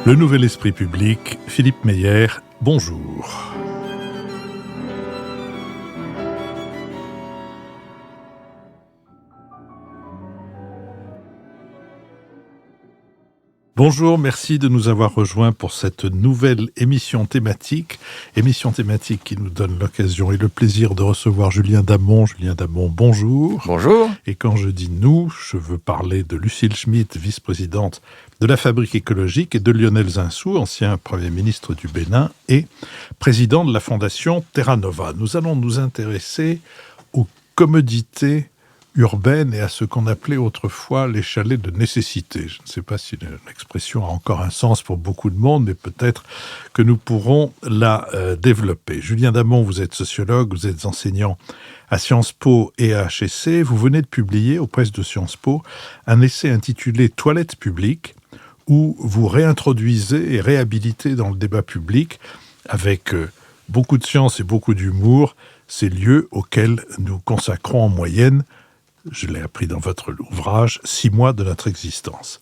Le Nouvel Esprit Public, Philippe Meyer, bonjour. Bonjour, merci de nous avoir rejoints pour cette nouvelle émission thématique qui nous donne l'occasion et le plaisir de recevoir Julien Damon. Julien Damon, bonjour. Bonjour. Et quand je dis nous, je veux parler de Lucille Schmitt, vice-présidente de la Fabrique écologique, et de Lionel Zinsou, ancien Premier ministre du Bénin et président de la Fondation Terra Nova. Nous allons nous intéresser aux commodités urbaine et à ce qu'on appelait autrefois les chalets de nécessité. Je ne sais pas si l'expression a encore un sens pour beaucoup de monde, mais peut-être que nous pourrons la développer. Julien Damon, vous êtes sociologue, vous êtes enseignant à Sciences Po et à HEC. Vous venez de publier aux presses de Sciences Po un essai intitulé « Toilettes publiques » où vous réintroduisez et réhabilitez dans le débat public, avec beaucoup de science et beaucoup d'humour, ces lieux auxquels nous consacrons en moyenne, je l'ai appris dans votre ouvrage, 6 mois de notre existence.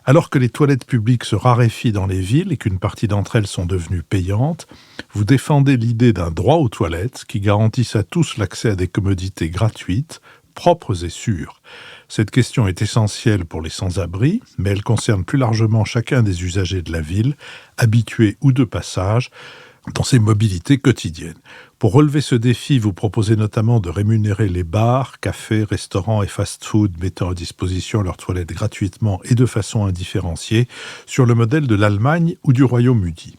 Alors que les toilettes publiques se raréfient dans les villes et qu'une partie d'entre elles sont devenues payantes, vous défendez l'idée d'un droit aux toilettes qui garantisse à tous l'accès à des commodités gratuites, propres et sûres. Cette question est essentielle pour les sans-abri, mais elle concerne plus largement chacun des usagers de la ville, habitués ou de passage, dans ses mobilités quotidiennes. Pour relever ce défi, vous proposez notamment de rémunérer les bars, cafés, restaurants et fast-food mettant à disposition leurs toilettes gratuitement et de façon indifférenciée, sur le modèle de l'Allemagne ou du Royaume-Uni.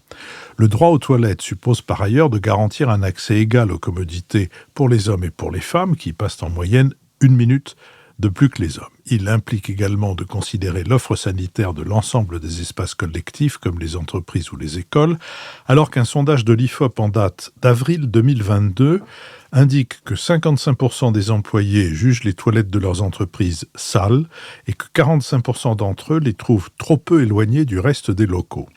Le droit aux toilettes suppose par ailleurs de garantir un accès égal aux commodités pour les hommes et pour les femmes, qui passent en moyenne 1 minute de plus que les hommes. Il implique également de considérer l'offre sanitaire de l'ensemble des espaces collectifs, comme les entreprises ou les écoles, alors qu'un sondage de l'IFOP en date d'avril 2022 indique que 55% des employés jugent les toilettes de leurs entreprises sales et que 45% d'entre eux les trouvent trop peu éloignées du reste des locaux.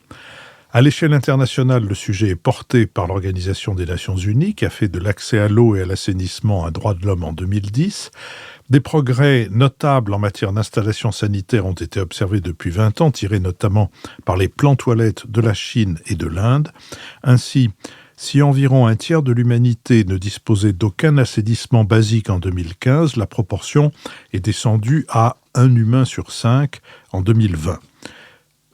À l'échelle internationale, le sujet est porté par l'Organisation des Nations Unies, qui a fait de l'accès à l'eau et à l'assainissement un droit de l'homme en 2010. Des progrès notables en matière d'installation sanitaire ont été observés depuis 20 ans, tirés notamment par les plans toilettes de la Chine et de l'Inde. Ainsi, si environ un tiers de l'humanité ne disposait d'aucun assainissement basique en 2015, la proportion est descendue à 1 humain sur 5 en 2020.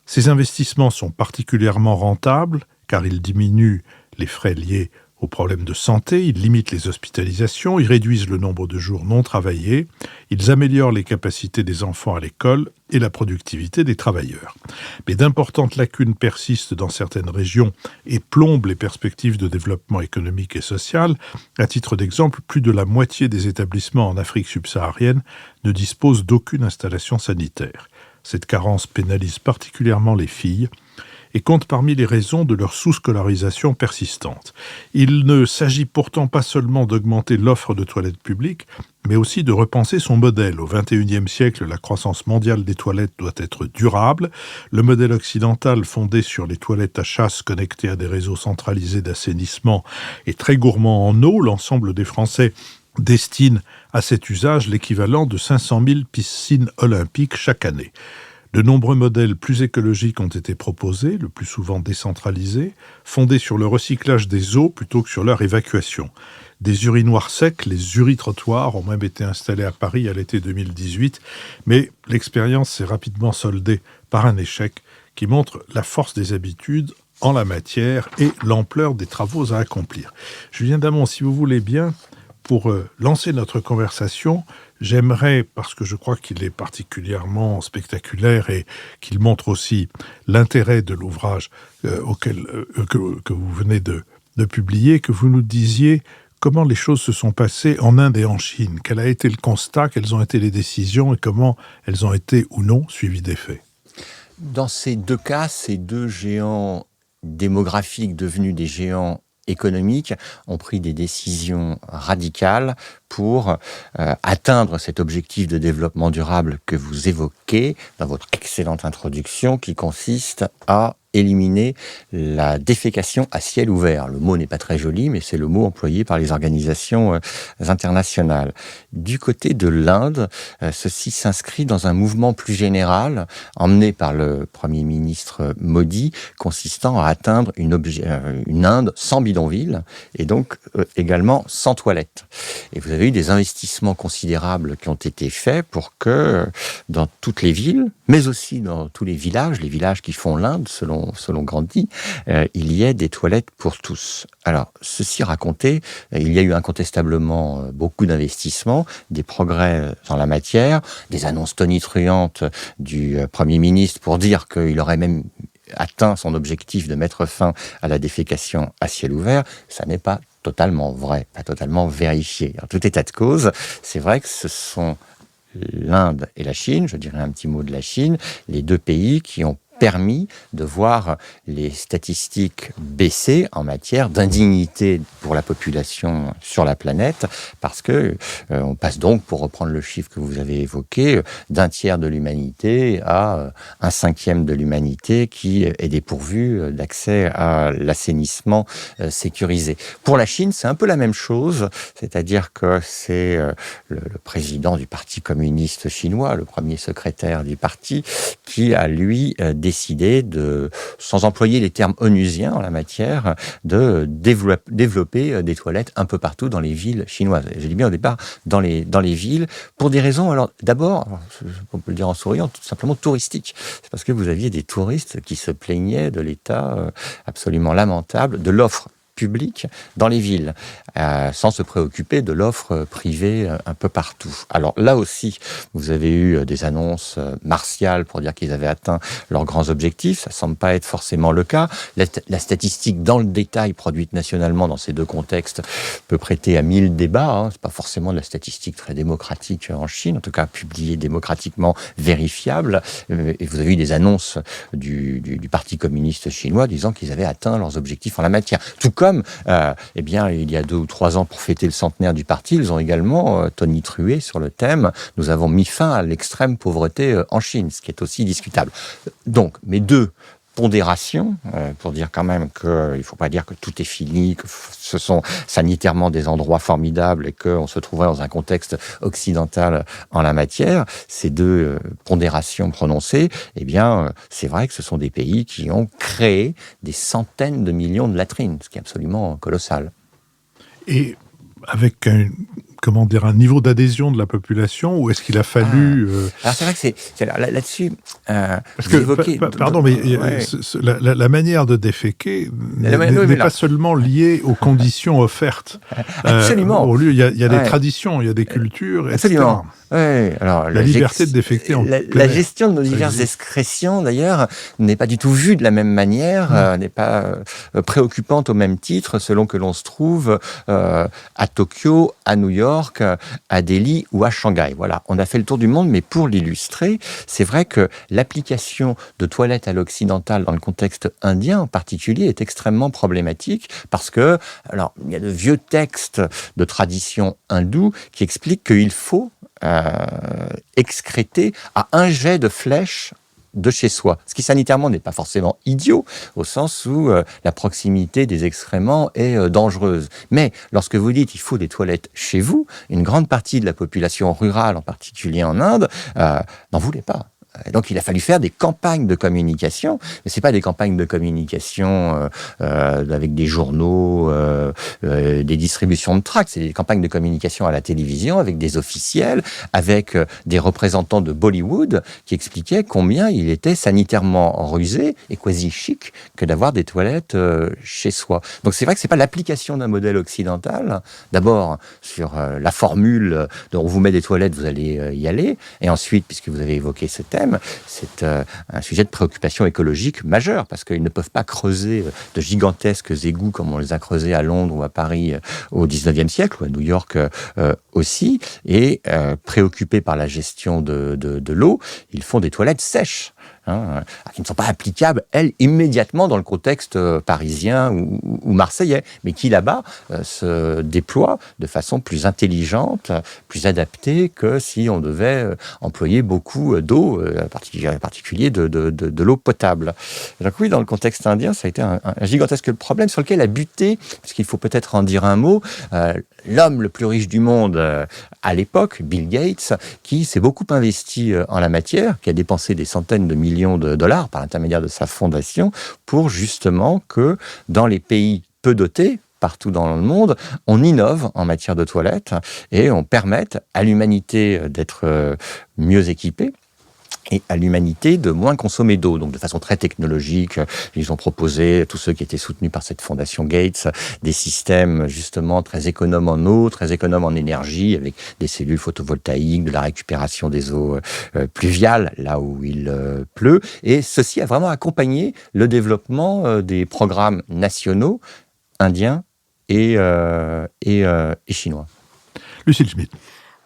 Ces investissements sont particulièrement rentables car ils diminuent les frais liés aux problèmes de santé, ils limitent les hospitalisations, ils réduisent le nombre de jours non travaillés, ils améliorent les capacités des enfants à l'école et la productivité des travailleurs. Mais d'importantes lacunes persistent dans certaines régions et plombent les perspectives de développement économique et social. À titre d'exemple, plus de la moitié des établissements en Afrique subsaharienne ne disposent d'aucune installation sanitaire. Cette carence pénalise particulièrement les filles et compte parmi les raisons de leur sous-scolarisation persistante. Il ne s'agit pourtant pas seulement d'augmenter l'offre de toilettes publiques, mais aussi de repenser son modèle. Au XXIe siècle, la croissance mondiale des toilettes doit être durable. Le modèle occidental, fondé sur les toilettes à chasse connectées à des réseaux centralisés d'assainissement, est très gourmand en eau. L'ensemble des Français destine à cet usage l'équivalent de 500 000 piscines olympiques chaque année. De nombreux modèles plus écologiques ont été proposés, le plus souvent décentralisés, fondés sur le recyclage des eaux plutôt que sur leur évacuation. Des urinoirs secs, les uritrottoirs, ont même été installés à Paris à l'été 2018, mais l'expérience s'est rapidement soldée par un échec qui montre la force des habitudes en la matière et l'ampleur des travaux à accomplir. Julien Damon, si vous voulez bien, pour lancer notre conversation, j'aimerais, parce que je crois qu'il est particulièrement spectaculaire et qu'il montre aussi l'intérêt de l'ouvrage que vous venez de publier, que vous nous disiez comment les choses se sont passées en Inde et en Chine. Quel a été le constat, quelles ont été les décisions et comment elles ont été ou non suivies des faits. Dans ces 2 cas, ces 2 géants démographiques devenus des géants économiques ont pris des décisions radicales pour atteindre cet objectif de développement durable que vous évoquez dans votre excellente introduction, qui consiste à éliminer la défécation à ciel ouvert. Le mot n'est pas très joli, mais c'est le mot employé par les organisations internationales. Du côté de l'Inde, ceci s'inscrit dans un mouvement plus général, emmené par le Premier ministre Modi, consistant à atteindre une Inde sans bidonville, et donc également sans toilettes. Et vous avez eu des investissements considérables qui ont été faits pour que dans toutes les villes, mais aussi dans tous les villages qui font l'Inde, selon Gandhi, il y ait des toilettes pour tous. Alors, ceci raconté, il y a eu incontestablement beaucoup d'investissements, des progrès dans la matière, des annonces tonitruantes du Premier ministre pour dire qu'il aurait même atteint son objectif de mettre fin à la défécation à ciel ouvert. Ça n'est pas totalement vrai, pas totalement vérifié. En tout état de cause, c'est vrai que ce sont l'Inde et la Chine, je dirais un petit mot de la Chine, les deux pays qui ont permis de voir les statistiques baisser en matière d'indignité pour la population sur la planète, parce que on passe donc, pour reprendre le chiffre que vous avez évoqué, d'un tiers de l'humanité à un cinquième de l'humanité qui est dépourvu d'accès à l'assainissement sécurisé. Pour la Chine, c'est un peu la même chose, c'est-à-dire que c'est le président du Parti communiste chinois, le premier secrétaire du parti, qui a, lui, décidé de, sans employer les termes onusiens en la matière, de développer des toilettes un peu partout dans les villes chinoises. Je dis bien au départ dans les villes, pour des raisons, alors d'abord, on peut le dire en souriant, tout simplement touristiques. C'est parce que vous aviez des touristes qui se plaignaient de l'état absolument lamentable de l'offre publique dans les villes, sans se préoccuper de l'offre privée un peu partout. Alors là aussi, vous avez eu des annonces martiales pour dire qu'ils avaient atteint leurs grands objectifs. Ça semble pas être forcément le cas. La statistique dans le détail produite nationalement dans ces deux contextes peut prêter à 1000 débats. C'est pas forcément de la statistique très démocratique en Chine, en tout cas publiée démocratiquement, vérifiable. Et vous avez eu des annonces du Parti communiste chinois disant qu'ils avaient atteint leurs objectifs en la matière. Tout comme eh bien, il y a 2 ou 3 ans, pour fêter le centenaire du parti, ils ont également tonitrué sur le thème « Nous avons mis fin à l'extrême pauvreté en Chine », ce qui est aussi discutable. Donc, mes deux pondération, pour dire quand même qu'il ne faut pas dire que tout est fini, que ce sont sanitairement des endroits formidables et qu'on se trouverait dans un contexte occidental en la matière. Ces deux pondérations prononcées, eh bien, c'est vrai que ce sont des pays qui ont créé des centaines de millions de latrines, ce qui est absolument colossal. Et avec un niveau d'adhésion de la population, ou est-ce qu'il a fallu... Alors c'est vrai que c'est là-dessus... parce que, pardon, mais la manière de déféquer n'est pas seulement liée aux conditions offertes. Absolument. Au lieu, il y a des traditions, il y a des cultures, absolument. etc. Ouais, alors, la liberté de défecter en la gestion de nos diverses excrétions, d'ailleurs, n'est pas du tout vue de la même manière, n'est pas préoccupante au même titre, selon que l'on se trouve à Tokyo, à New York, à Delhi ou à Shanghai. Voilà, on a fait le tour du monde, mais pour l'illustrer, c'est vrai que l'application de toilettes à l'occidental dans le contexte indien en particulier est extrêmement problématique, parce que, alors, il y a de vieux textes de tradition hindoue qui expliquent qu'il faut excréter à un jet de flèche de chez soi. Ce qui sanitairement n'est pas forcément idiot, au sens où la proximité des excréments est dangereuse. Mais lorsque vous dites il faut des toilettes chez vous, une grande partie de la population rurale, en particulier en Inde, n'en voulait pas. Et donc, il a fallu faire des campagnes de communication, mais c'est pas des campagnes de communication avec des journaux, des distributions de tracts, c'est des campagnes de communication à la télévision avec des officiels, avec des représentants de Bollywood qui expliquaient combien il était sanitairement rusé et quasi chic que d'avoir des toilettes chez soi. Donc, c'est vrai que c'est pas l'application d'un modèle occidental. D'abord, sur la formule dont on vous met des toilettes, vous allez y aller, et ensuite, puisque vous avez évoqué ce thème, c'est un sujet de préoccupation écologique majeur, parce qu'ils ne peuvent pas creuser de gigantesques égouts comme on les a creusés à Londres ou à Paris au 19e siècle, ou à New York aussi, et préoccupés par la gestion de l'eau, ils font des toilettes sèches. qui ne sont pas applicables, elles, immédiatement dans le contexte parisien ou marseillais, mais qui là-bas se déploient de façon plus intelligente, plus adaptée que si on devait employer beaucoup d'eau, en particulier de l'eau potable. Donc oui, dans le contexte indien, ça a été un gigantesque problème sur lequel a buté, parce qu'il faut peut-être en dire un mot, l'homme le plus riche du monde à l'époque, Bill Gates, qui s'est beaucoup investi en la matière, qui a dépensé des centaines de millions de dollars par l'intermédiaire de sa fondation pour justement que dans les pays peu dotés, partout dans le monde, on innove en matière de toilettes et on permette à l'humanité d'être mieux équipée et à l'humanité de moins consommer d'eau. Donc de façon très technologique, ils ont proposé, tous ceux qui étaient soutenus par cette fondation Gates, des systèmes justement très économes en eau, très économes en énergie, avec des cellules photovoltaïques, de la récupération des eaux pluviales, là où il pleut. Et ceci a vraiment accompagné le développement des programmes nationaux indiens et chinois. Lucille Schmitt.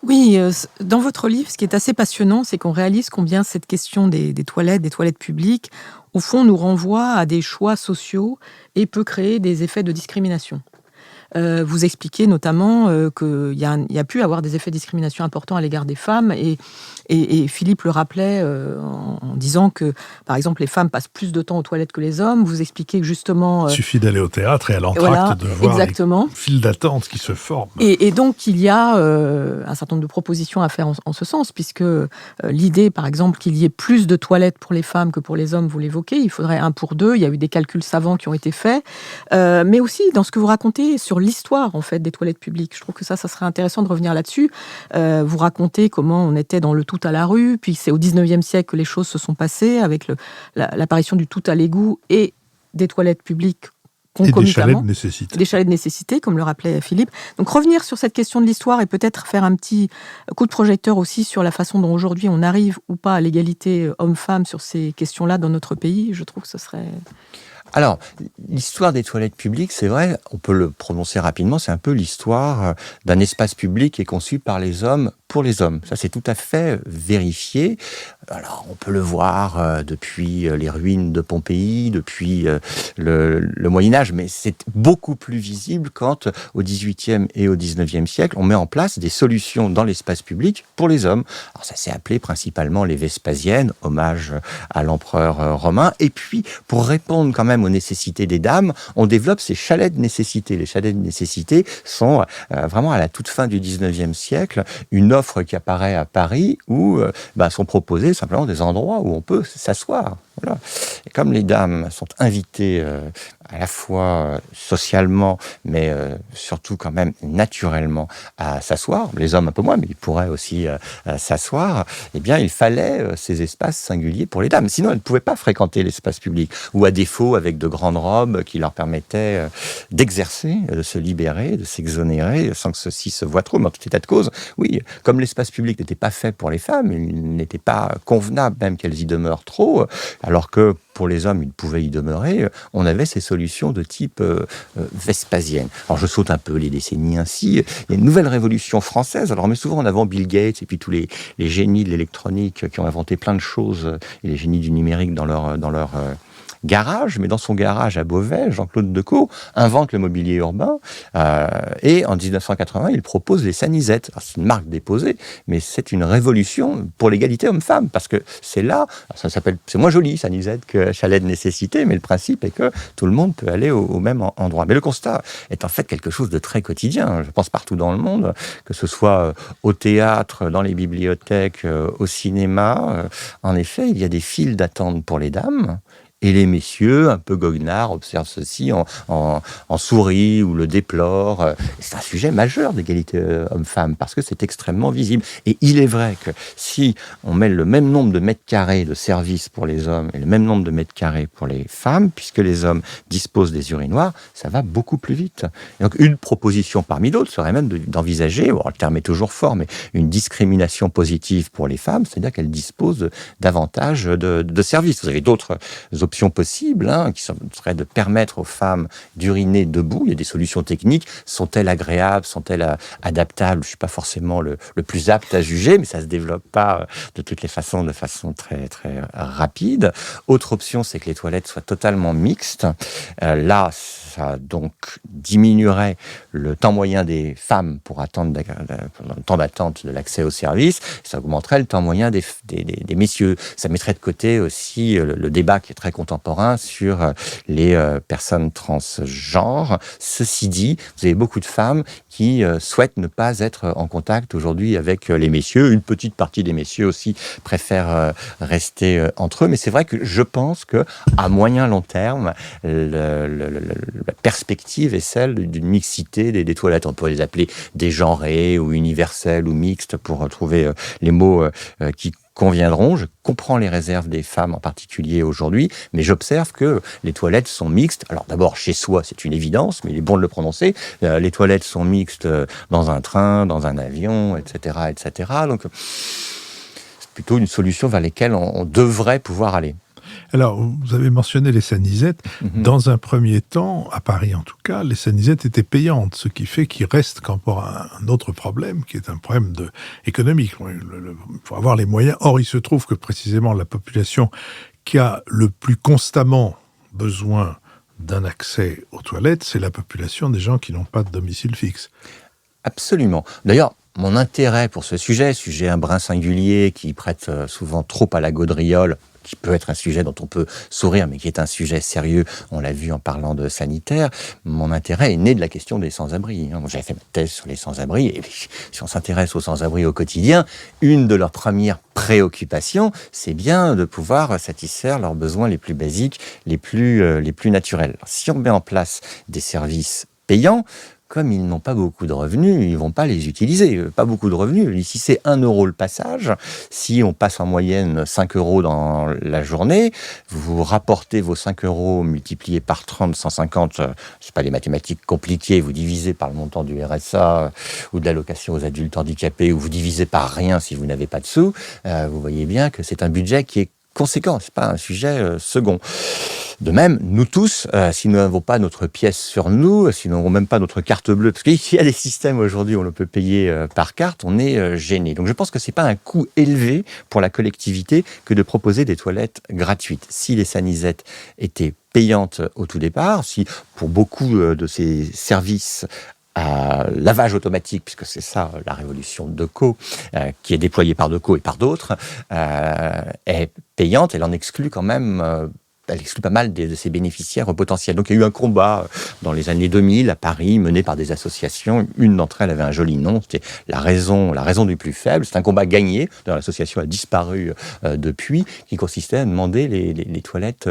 Oui, dans votre livre, ce qui est assez passionnant, c'est qu'on réalise combien cette question des toilettes publiques, au fond, nous renvoie à des choix sociaux et peut créer des effets de discrimination. Vous expliquez notamment qu'il y a pu avoir des effets de discrimination importants à l'égard des femmes et Philippe le rappelait en disant que, par exemple, les femmes passent plus de temps aux toilettes que les hommes. Vous expliquez que justement... Il suffit d'aller au théâtre et à l'entracte de voir exactement. Les files d'attente qui se forment. Et donc, il y a un certain nombre de propositions à faire en ce sens, puisque l'idée, par exemple, qu'il y ait plus de toilettes pour les femmes que pour les hommes, vous l'évoquez, il faudrait 1 pour 2. Il y a eu des calculs savants qui ont été faits. Mais aussi, dans ce que vous racontez sur l'histoire, en fait, des toilettes publiques. Je trouve que ça serait intéressant de revenir là-dessus. Vous racontez comment on était dans le tout à la rue, puis c'est au 19e siècle que les choses se sont passées, avec l'apparition du tout à l'égout et des toilettes publiques concomitamment. Et des chalets de nécessité. Des chalets de nécessité, comme le rappelait Philippe. Donc revenir sur cette question de l'histoire et peut-être faire un petit coup de projecteur aussi sur la façon dont aujourd'hui on arrive ou pas à l'égalité homme-femme sur ces questions-là dans notre pays, je trouve que ce serait... Alors, l'histoire des toilettes publiques, c'est vrai, on peut le prononcer rapidement, c'est un peu l'histoire d'un espace public qui est conçu par les hommes pour les hommes. Ça, c'est tout à fait vérifié. Alors, on peut le voir depuis les ruines de Pompéi, depuis le Moyen-Âge, mais c'est beaucoup plus visible quand, au XVIIIe et au XIXe siècle, on met en place des solutions dans l'espace public pour les hommes. Alors, ça s'est appelé principalement les Vespasiennes, hommage à l'empereur romain. Et puis, pour répondre quand même aux nécessités des dames, on développe ces chalets de nécessité. Les chalets de nécessité sont vraiment à la toute fin du XIXe siècle une offre qui apparaît à Paris où sont proposés simplement des endroits où on peut s'asseoir. Voilà. Et comme les dames sont invitées à la fois socialement, mais surtout quand même naturellement à s'asseoir, les hommes un peu moins, mais ils pourraient aussi s'asseoir, eh bien il fallait ces espaces singuliers pour les dames. Sinon, elles ne pouvaient pas fréquenter l'espace public, ou à défaut avec de grandes robes qui leur permettaient d'exercer, de se libérer, de s'exonérer, sans que ceci se voie trop. Mais en tout état de cause, oui, comme l'espace public n'était pas fait pour les femmes, il n'était pas convenable même qu'elles y demeurent trop, alors que pour les hommes, ils pouvaient y demeurer, on avait ces solutions de type vespasienne. Alors je saute un peu les décennies ainsi. Il y a une nouvelle révolution française. Alors on met souvent en avant Bill Gates et puis tous les génies de l'électronique qui ont inventé plein de choses, et les génies du numérique dans leur garage, mais dans son garage à Beauvais, Jean-Claude Decaux invente le mobilier urbain et en 1980, il propose les sanisettes. Alors, c'est une marque déposée, mais c'est une révolution pour l'égalité homme-femme, parce que c'est là, c'est moins joli, sanisette, que chalet de nécessité, mais le principe est que tout le monde peut aller au même endroit. Mais le constat est en fait quelque chose de très quotidien. Je pense partout dans le monde, que ce soit au théâtre, dans les bibliothèques, au cinéma. En effet, il y a des files d'attente pour les dames. Et les messieurs, un peu goguenards, observent ceci en sourient ou le déplorent. C'est un sujet majeur d'égalité homme-femme, parce que c'est extrêmement visible. Et il est vrai que si on met le même nombre de mètres carrés de services pour les hommes et le même nombre de mètres carrés pour les femmes, puisque les hommes disposent des urinoirs, ça va beaucoup plus vite. Et donc une proposition parmi d'autres serait même d'envisager, le terme est toujours fort, mais une discrimination positive pour les femmes, c'est-à-dire qu'elles disposent davantage de services. Vous avez d'autres options options possibles, qui seraient de permettre aux femmes d'uriner debout. Il y a des solutions techniques. Sont-elles agréables? Sont-elles adaptables? Je ne suis pas forcément le plus apte à juger, mais ça ne se développe pas de toutes les façons, de façon très, très rapide. Autre option, c'est que les toilettes soient totalement mixtes. Là, ça donc diminuerait le temps moyen des femmes pour attendre le temps d'attente de l'accès au service. Ça augmenterait le temps moyen des messieurs. Ça mettrait de côté aussi le débat qui est très contemporain sur les personnes transgenres. Ceci dit, vous avez beaucoup de femmes qui souhaitent ne pas être en contact aujourd'hui avec les messieurs. Une petite partie des messieurs aussi préfèrent rester entre eux. Mais c'est vrai que je pense qu'à moyen long terme, la perspective est celle d'une mixité des toilettes. On pourrait les appeler dégenrées ou universelles ou mixtes pour trouver les mots qui conviendront. Je comprends les réserves des femmes en particulier aujourd'hui, mais j'observe que les toilettes sont mixtes. Alors d'abord, chez soi, c'est une évidence, mais il est bon de le prononcer. Les toilettes sont mixtes dans un train, dans un avion, etc., etc. Donc, c'est plutôt une solution vers laquelle on devrait pouvoir aller. Alors, vous avez mentionné les sanisettes. Dans un premier temps, à Paris en tout cas, les sanisettes étaient payantes, ce qui fait qu'il reste encore un autre problème, qui est un problème économique. Il faut avoir les moyens. Or, il se trouve que précisément la population qui a le plus constamment besoin d'un accès aux toilettes, c'est la population des gens qui n'ont pas de domicile fixe. Absolument. D'ailleurs, mon intérêt pour ce sujet un brin singulier qui prête souvent trop à la gaudriole, qui peut être un sujet dont on peut sourire, mais qui est un sujet sérieux, on l'a vu en parlant de sanitaire, mon intérêt est né de la question des sans-abri. J'avais fait ma thèse sur les sans-abri, et si on s'intéresse aux sans-abri au quotidien, une de leurs premières préoccupations, c'est bien de pouvoir satisfaire leurs besoins les plus basiques, les plus naturels. Alors, si on met en place des services payants, comme ils n'ont pas beaucoup de revenus, ils ne vont pas les utiliser. Pas beaucoup de revenus. Si c'est 1 euro le passage, si on passe en moyenne 5 euros dans la journée, vous rapportez vos 5 euros multipliés par 30, 150, c'est pas des mathématiques compliquées, vous divisez par le montant du RSA ou de l'allocation aux adultes handicapés, ou vous divisez par rien si vous n'avez pas de sous, vous voyez bien que c'est un budget qui est conséquent, c'est pas un sujet second. De même, nous tous, si nous n'avons pas notre pièce sur nous, si nous n'avons même pas notre carte bleue, parce qu'il y a des systèmes aujourd'hui où on le peut payer par carte, on est gêné. Donc je pense que c'est pas un coût élevé pour la collectivité que de proposer des toilettes gratuites. Si les sanisettes étaient payantes au tout départ, si pour beaucoup de ces services lavage automatique, puisque c'est ça la révolution Decaux, qui est déployée par Decaux et par d'autres, est payante, elle en exclut quand même... elle exclut pas mal de ses bénéficiaires potentiels. Donc il y a eu un combat dans les années 2000 à Paris, mené par des associations. Une d'entre elles avait un joli nom, c'était la raison du plus faible. C'est un combat gagné, l'association a disparu depuis, qui consistait à demander les toilettes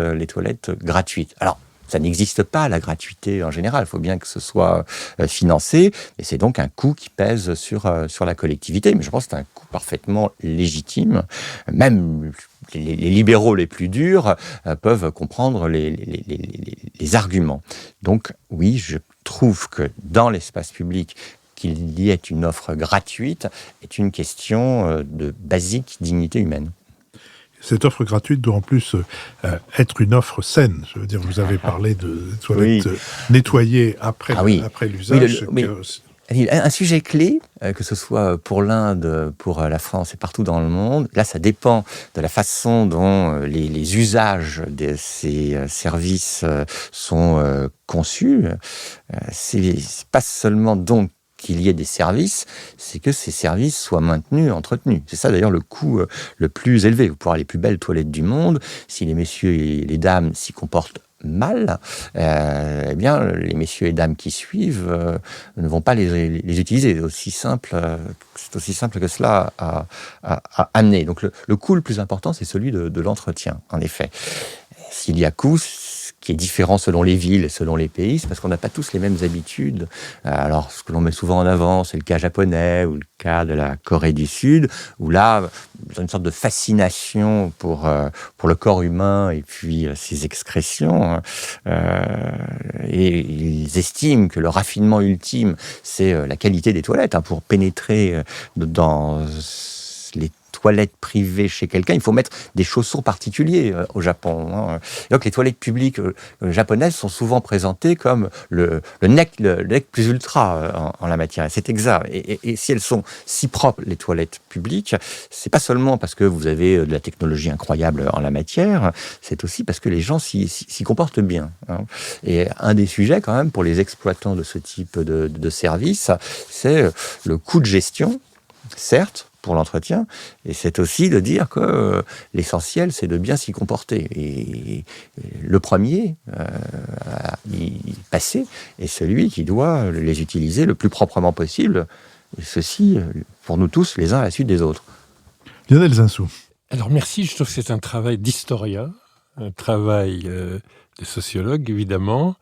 gratuites. Alors, ça n'existe pas, la gratuité en général. Il faut bien que ce soit financé. Et c'est donc un coût qui pèse sur la collectivité. Mais je pense que c'est un coût parfaitement légitime. Même les libéraux les plus durs peuvent comprendre les arguments. Donc oui, je trouve que dans l'espace public, qu'il y ait une offre gratuite est une question de basique dignité humaine. Cette offre gratuite doit en plus être une offre saine. Je veux dire, vous avez parlé de toilettes nettoyées après l'usage. Un sujet clé, que ce soit pour l'Inde, pour la France et partout dans le monde, là ça dépend de la façon dont les usages de ces services sont conçus. C'est pas seulement donc qu'il y ait des services, c'est que ces services soient maintenus, entretenus. C'est ça d'ailleurs le coût le plus élevé. Vous pourrez avoir les plus belles toilettes du monde, si les messieurs et les dames s'y comportent mal, eh bien les messieurs et dames qui suivent ne vont pas les utiliser. C'est aussi simple que cela à amener. Donc le coût le plus important, c'est celui de l'entretien, en effet. S'il y a coût, qui est différent selon les villes et selon les pays, c'est parce qu'on n'a pas tous les mêmes habitudes. Alors, ce que l'on met souvent en avant, c'est le cas japonais ou le cas de la Corée du Sud, où là, ils ont une sorte de fascination pour le corps humain et puis ses excrétions. Et ils estiment que le raffinement ultime, c'est la qualité des toilettes. Pour pénétrer dans les toilette privée chez quelqu'un, il faut mettre des chaussons particuliers au Japon. Hein. Donc les toilettes publiques japonaises sont souvent présentées comme le nec plus ultra en la matière. C'est exact. Et si elles sont si propres, les toilettes publiques, c'est pas seulement parce que vous avez de la technologie incroyable en la matière, c'est aussi parce que les gens s'y comportent bien. Hein. Et un des sujets quand même pour les exploitants de ce type de service, c'est le coût de gestion, certes, pour l'entretien, et c'est aussi de dire que l'essentiel, c'est de bien s'y comporter. Et le premier à y passer est celui qui doit les utiliser le plus proprement possible, et ceci, pour nous tous, les uns à la suite des autres. Lionel Zinsou. Alors merci, je trouve que c'est un travail d'historien, un travail de sociologue, évidemment,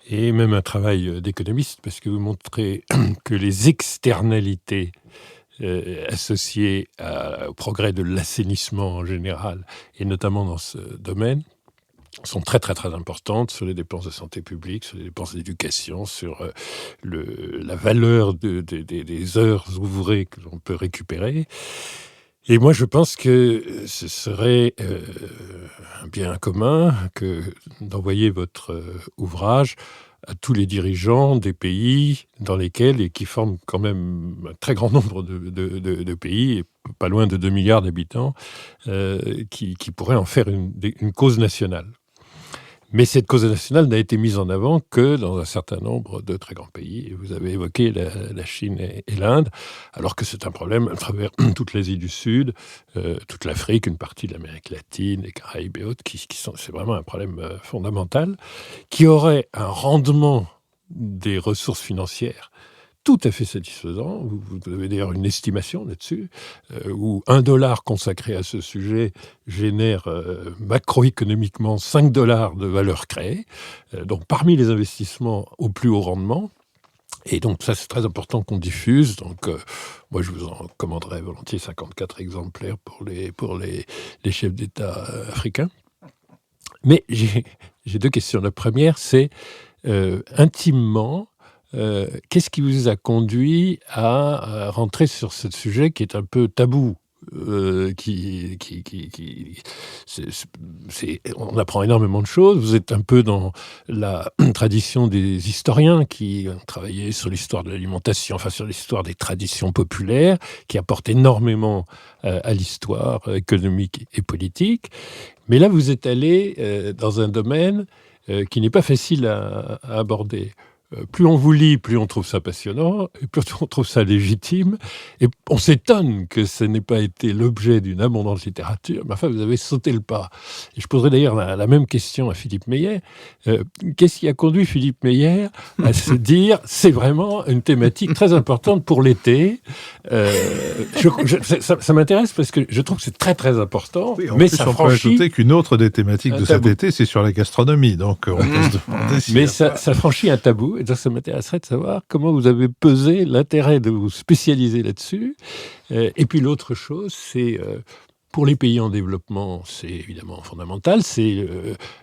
et même un travail d'économiste, parce que vous montrez que les externalités associées au progrès de l'assainissement en général, et notamment dans ce domaine, sont très très très importantes sur les dépenses de santé publique, sur les dépenses d'éducation, sur la valeur des heures ouvrées que l'on peut récupérer. Et moi, je pense que ce serait un bien commun que d'envoyer votre ouvrage à tous les dirigeants des pays dans lesquels, et qui forment quand même un très grand nombre de pays, et pas loin de 2 milliards d'habitants, qui pourraient en faire une cause nationale. Mais cette cause nationale n'a été mise en avant que dans un certain nombre de très grands pays. Et vous avez évoqué la Chine et l'Inde, alors que c'est un problème à travers toute l'Asie du Sud, toute l'Afrique, une partie de l'Amérique latine, les Caraïbes et autres, c'est vraiment un problème fondamental, qui aurait un rendement des ressources financières tout à fait satisfaisant. Vous avez d'ailleurs une estimation là-dessus, où $1 consacré à ce sujet génère macroéconomiquement $5 de valeur créée, donc parmi les investissements au plus haut rendement. Et donc ça, c'est très important qu'on diffuse. Donc moi, je vous en commanderai volontiers 54 exemplaires pour les chefs d'État africains. Mais j'ai 2 questions. La première, c'est intimement, qu'est-ce qui vous a conduit à rentrer sur ce sujet qui est un peu tabou, on apprend énormément de choses. Vous êtes un peu dans la tradition des historiens qui ont travaillé sur l'histoire de l'alimentation, enfin sur l'histoire des traditions populaires, qui apportent énormément à l'histoire économique et politique. Mais là, vous êtes allé dans un domaine qui n'est pas facile à aborder. Plus on vous lit, plus on trouve ça passionnant, et plus on trouve ça légitime. Et on s'étonne que ce n'ait pas été l'objet d'une abondante littérature. Mais enfin, vous avez sauté le pas. Et je poserai d'ailleurs la même question à Philippe Meyer. Qu'est-ce qui a conduit Philippe Meyer à se dire c'est vraiment une thématique très importante pour l'été? Ça m'intéresse parce que je trouve que c'est très très important. Oui, mais plus, ça on peut ajouter qu'une autre des thématiques de cet été, c'est sur la gastronomie. Donc on peut se demander si... Mais ça franchit un tabou. Et ça m'intéresserait de savoir comment vous avez pesé l'intérêt de vous spécialiser là-dessus. Et puis l'autre chose, c'est pour les pays en développement, c'est évidemment fondamental. C'est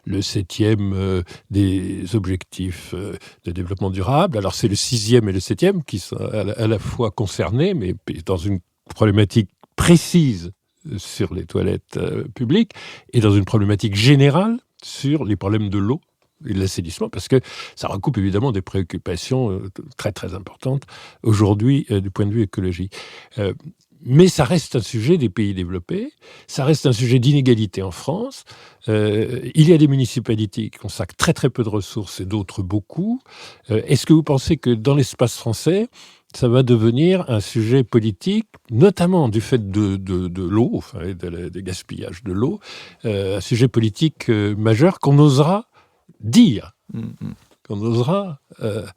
le 7e des objectifs de développement durable. Alors c'est le 6e et le 7e qui sont à la fois concernés, mais dans une problématique précise sur les toilettes publiques et dans une problématique générale sur les problèmes de l'eau et de l'assainissement, parce que ça recoupe évidemment des préoccupations très très importantes aujourd'hui du point de vue écologique. Mais ça reste un sujet des pays développés, ça reste un sujet d'inégalité en France. Il y a des municipalités qui consacrent très très peu de ressources et d'autres beaucoup. Est-ce que vous pensez que dans l'espace français, ça va devenir un sujet politique, notamment du fait de l'eau, enfin, des gaspillages de l'eau, un sujet politique majeur qu'on osera dire, qu'on osera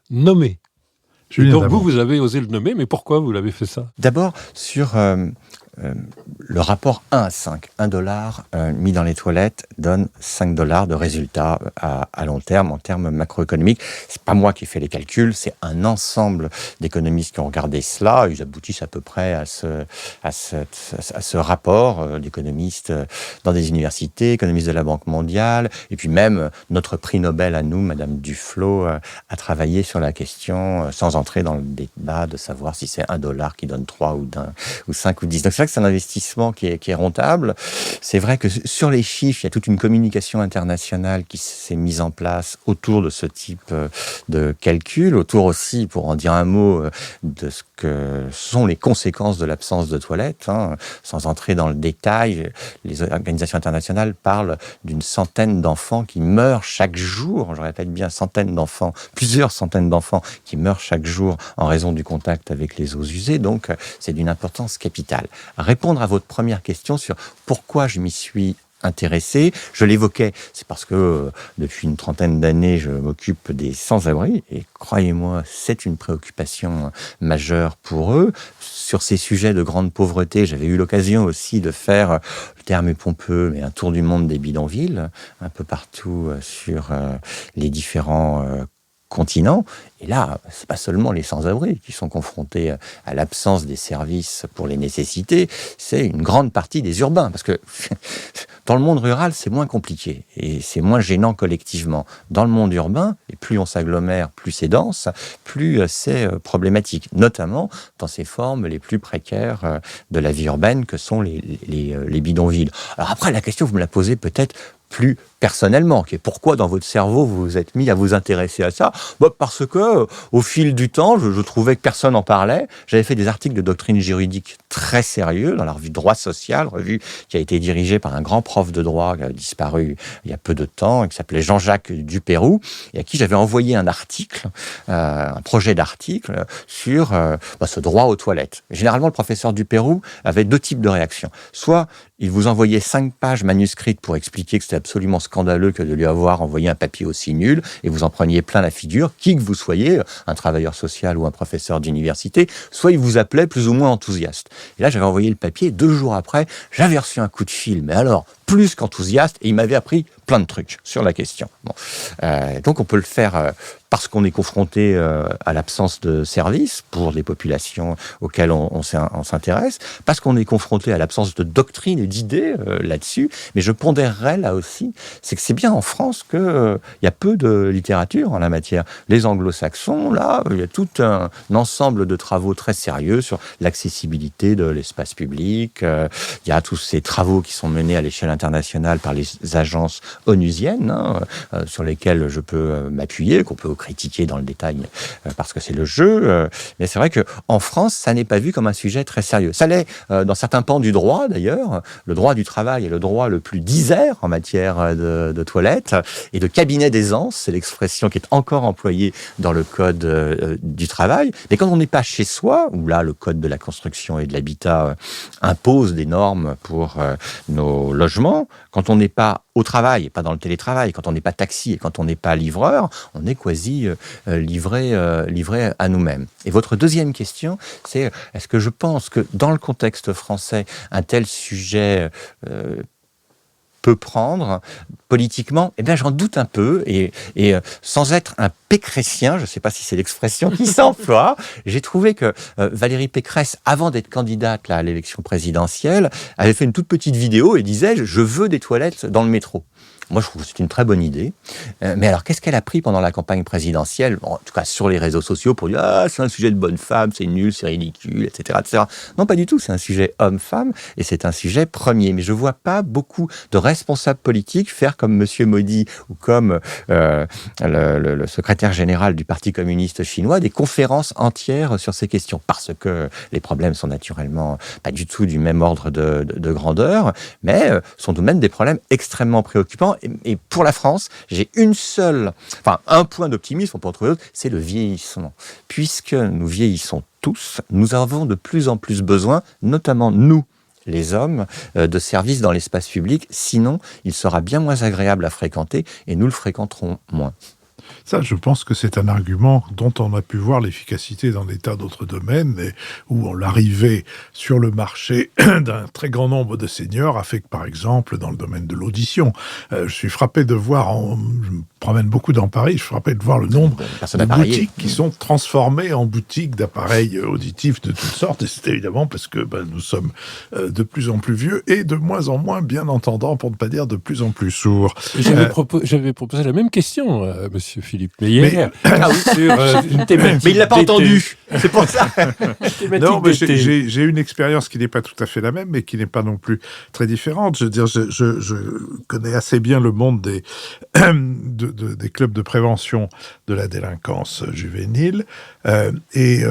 nommer. Donc vous avez osé le nommer, mais pourquoi vous l'avez fait ça? D'abord, sur le rapport 1 à 5, $1 mis dans les toilettes donne $5 de résultat à long terme, en termes macroéconomiques. C'est pas moi qui ai fait les calculs, c'est un ensemble d'économistes qui ont regardé cela. Ils aboutissent à peu près à ce rapport d'économistes dans des universités, économistes de la Banque mondiale, et puis même notre prix Nobel à nous, Madame Duflo, a travaillé sur la question sans entrer dans le débat de savoir si c'est $1 qui donne 3 ou 5 ou 10. Donc vrai que c'est un investissement qui est rentable. C'est vrai que sur les chiffres, il y a toute une communication internationale qui s'est mise en place autour de ce type de calcul, autour aussi, pour en dire un mot, de ce que sont les conséquences de l'absence de toilettes. Sans entrer dans le détail, les organisations internationales parlent d'une centaine d'enfants qui meurent chaque jour, je répète bien centaines d'enfants, plusieurs centaines d'enfants qui meurent chaque jour en raison du contact avec les eaux usées, donc c'est d'une importance capitale. Répondre à votre première question sur pourquoi je m'y suis intéressé, je l'évoquais, c'est parce que depuis une trentaine d'années, je m'occupe des sans-abri, et croyez-moi, c'est une préoccupation majeure pour eux. Sur ces sujets de grande pauvreté, j'avais eu l'occasion aussi de faire, le terme est pompeux, mais un tour du monde des bidonvilles, un peu partout sur les différents continent. Et là, c'est pas seulement les sans-abri qui sont confrontés à l'absence des services pour les nécessités, c'est une grande partie des urbains. Parce que dans le monde rural, c'est moins compliqué et c'est moins gênant collectivement. Dans le monde urbain, et plus on s'agglomère, plus c'est dense, plus c'est problématique, notamment dans ces formes les plus précaires de la vie urbaine que sont les bidonvilles. Alors après, la question, vous me la posez peut-être plus personnellement, qui est pourquoi dans votre cerveau vous vous êtes mis à vous intéresser à ça. Parce que au fil du temps, je trouvais que personne n'en parlait. J'avais fait des articles de doctrine juridique très sérieux dans la revue Droit Social, revue qui a été dirigée par un grand prof de droit qui a disparu il y a peu de temps, qui s'appelait Jean-Jacques Dupérou, et à qui j'avais envoyé un article, un projet d'article sur ce droit aux toilettes. Généralement, le professeur Dupérou avait deux types de réactions. Soit il vous envoyait 5 pages manuscrites pour expliquer que c'était absolument scandaleux que de lui avoir envoyé un papier aussi nul, et vous en preniez plein la figure, qui que vous soyez, un travailleur social ou un professeur d'université, soit il vous appelait plus ou moins enthousiaste. Et là, j'avais envoyé le papier, 2 jours après, j'avais reçu un coup de fil, mais alors, plus qu'enthousiaste, et il m'avait appris plein de trucs sur la question. Donc on peut le faire parce qu'on est confronté à l'absence de services pour des populations auxquelles on s'intéresse, parce qu'on est confronté à l'absence de doctrine et d'idées là-dessus, mais je pondérerais là aussi, c'est que c'est bien en France qu'il y a peu de littérature en la matière. Les anglo-saxons, là, il y a tout un ensemble de travaux très sérieux sur l'accessibilité de l'espace public, il y a tous ces travaux qui sont menés à l'échelle internationale par les agences onusiennes, sur lesquelles je peux m'appuyer, qu'on peut critiquer dans le détail parce que c'est le jeu. Mais c'est vrai qu'en France, ça n'est pas vu comme un sujet très sérieux. Ça l'est dans certains pans du droit, d'ailleurs. Le droit du travail est le droit le plus disert en matière de toilettes et de cabinet d'aisance. C'est l'expression qui est encore employée dans le code du travail. Mais quand on n'est pas chez soi, où là, le code de la construction et de l'habitat impose des normes pour nos logements, quand on n'est pas au travail et pas dans le télétravail, quand on n'est pas taxi et quand on n'est pas livreur, on est quasi livré à nous-mêmes. Et votre deuxième question, c'est est-ce que je pense que dans le contexte français, un tel sujet peut prendre politiquement? Eh bien, j'en doute un peu, et sans être un pécressien, je ne sais pas si c'est l'expression qui s'emploie, j'ai trouvé que Valérie Pécresse, avant d'être candidate à l'élection présidentielle, avait fait une toute petite vidéo et disait « Je veux des toilettes dans le métro ». Moi, je trouve que c'est une très bonne idée. Mais alors, qu'est-ce qu'elle a pris pendant la campagne présidentielle, en tout cas sur les réseaux sociaux, pour dire « Ah, c'est un sujet de bonne femme, c'est nul, c'est ridicule, etc. etc. » Non, pas du tout. C'est un sujet homme-femme et c'est un sujet premier. Mais je ne vois pas beaucoup de responsables politiques faire comme M. Modi ou comme le secrétaire général du Parti communiste chinois des conférences entières sur ces questions. Parce que les problèmes sont naturellement pas du tout du même ordre de grandeur, mais sont tout de même des problèmes extrêmement préoccupants. Et pour la France, j'ai un point d'optimisme, on peut en trouver d'autres, c'est le vieillissement. Puisque nous vieillissons tous, nous avons de plus en plus besoin, notamment nous, les hommes, de services dans l'espace public. Sinon, il sera bien moins agréable à fréquenter et nous le fréquenterons moins. Ça, je pense que c'est un argument dont on a pu voir l'efficacité dans des tas d'autres domaines, et où l'arrivée sur le marché d'un très grand nombre de seniors a fait que, par exemple, dans le domaine de l'audition, je suis frappé de voir, promène beaucoup dans Paris, je suis frappé de voir le nombre de boutiques qui sont transformées en boutiques d'appareils auditifs de toutes sortes. Et c'est évidemment parce que nous sommes de plus en plus vieux et de moins en moins bien entendants, pour ne pas dire de plus en plus sourds. J'avais proposé la même question à M. Philippe Meyer sur une thématique. Mais il ne l'a pas entendu, c'est pour ça. Non, mais j'ai une expérience qui n'est pas tout à fait la même, mais qui n'est pas non plus très différente. Je veux dire, je connais assez bien le monde des clubs de prévention de la délinquance juvénile et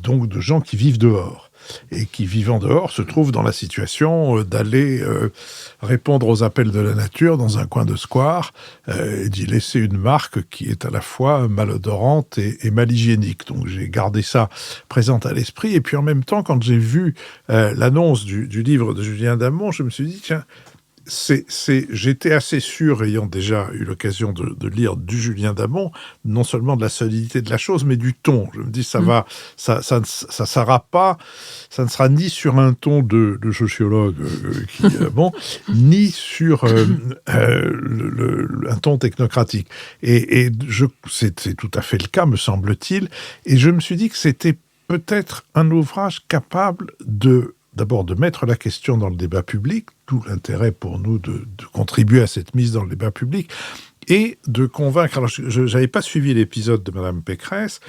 donc de gens qui vivent dehors. Et qui, vivant dehors, se trouvent dans la situation d'aller répondre aux appels de la nature dans un coin de square et d'y laisser une marque qui est à la fois malodorante et mal hygiénique. Donc j'ai gardé ça présente à l'esprit. Et puis en même temps, quand j'ai vu l'annonce du livre de Julien Damon, je me suis dit, tiens, j'étais assez sûr, ayant déjà eu l'occasion de lire du Julien Damon, non seulement de la solidité de la chose, mais du ton. Je me dis, ça ne sera ni sur un ton de sociologue, ni sur un ton technocratique. Et c'est tout à fait le cas, me semble-t-il. Et je me suis dit que c'était peut-être un ouvrage capable d'abord de mettre la question dans le débat public, d'où l'intérêt pour nous de contribuer à cette mise dans le débat public, et de convaincre, alors je n'avais pas suivi l'épisode de Madame Pécresse,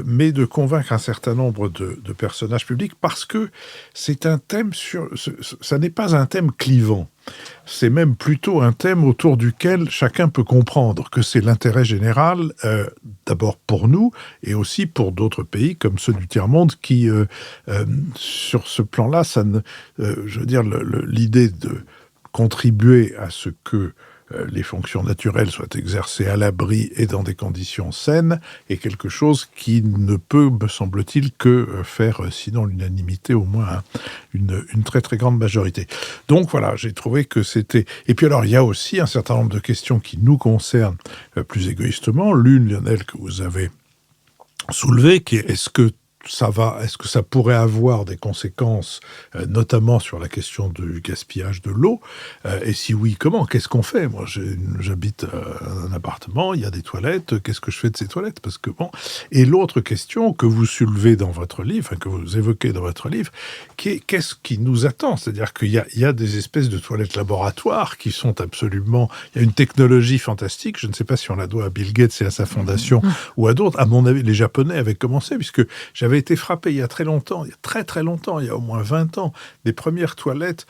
mais de convaincre un certain nombre de personnages publics, parce que c'est un thème ça n'est pas un thème clivant. C'est même plutôt un thème autour duquel chacun peut comprendre que c'est l'intérêt général, d'abord pour nous, et aussi pour d'autres pays comme ceux du tiers-monde qui, sur ce plan-là, je veux dire, l'idée de contribuer à ce que les fonctions naturelles soient exercées à l'abri et dans des conditions saines est quelque chose qui ne peut, me semble-t-il, que faire, sinon l'unanimité, au moins une très très grande majorité. Donc voilà, j'ai trouvé que c'était... Et puis alors, il y a aussi un certain nombre de questions qui nous concernent plus égoïstement. L'une, Lionel, que vous avez soulevée, qui est est-ce que ça pourrait avoir des conséquences, notamment sur la question du gaspillage de l'eau, et si oui, comment? Qu'est-ce qu'on fait? Moi, j'habite un appartement, il y a des toilettes, qu'est-ce que je fais de ces toilettes? Parce que bon... Et l'autre question que vous soulevez dans votre livre, que vous évoquez dans votre livre, qu'est-ce qui nous attend? C'est-à-dire qu'il y a des espèces de toilettes laboratoires qui sont absolument... Il y a une technologie fantastique, je ne sais pas si on la doit à Bill Gates et à sa fondation ou à d'autres. À mon avis, les Japonais avaient commencé, puisque j'avais été frappé il y a très longtemps, il y a très très longtemps, il y a au moins 20 ans, des premières toilettes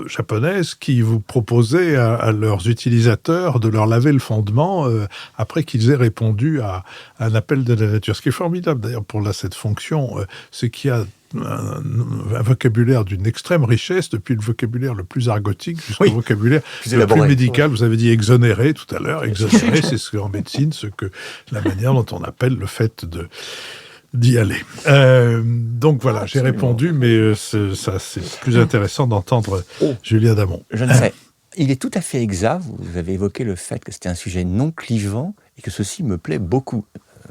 japonaises qui vous proposaient à leurs utilisateurs de leur laver le fondement après qu'ils aient répondu à un appel de la nature. Ce qui est formidable d'ailleurs pour cette fonction, c'est qu'il y a un vocabulaire d'une extrême richesse, depuis le vocabulaire le plus argotique jusqu'au vocabulaire le plus médical. Vous avez dit exonéré tout à l'heure. Exonéré, c'est en médecine la manière dont on appelle le fait d'y aller. Donc voilà, j'ai répondu, mais c'est plus intéressant d'entendre Julien Damon. Je ne sais. Il est tout à fait exact. Vous avez évoqué le fait que c'était un sujet non clivant et que ceci me plaît beaucoup.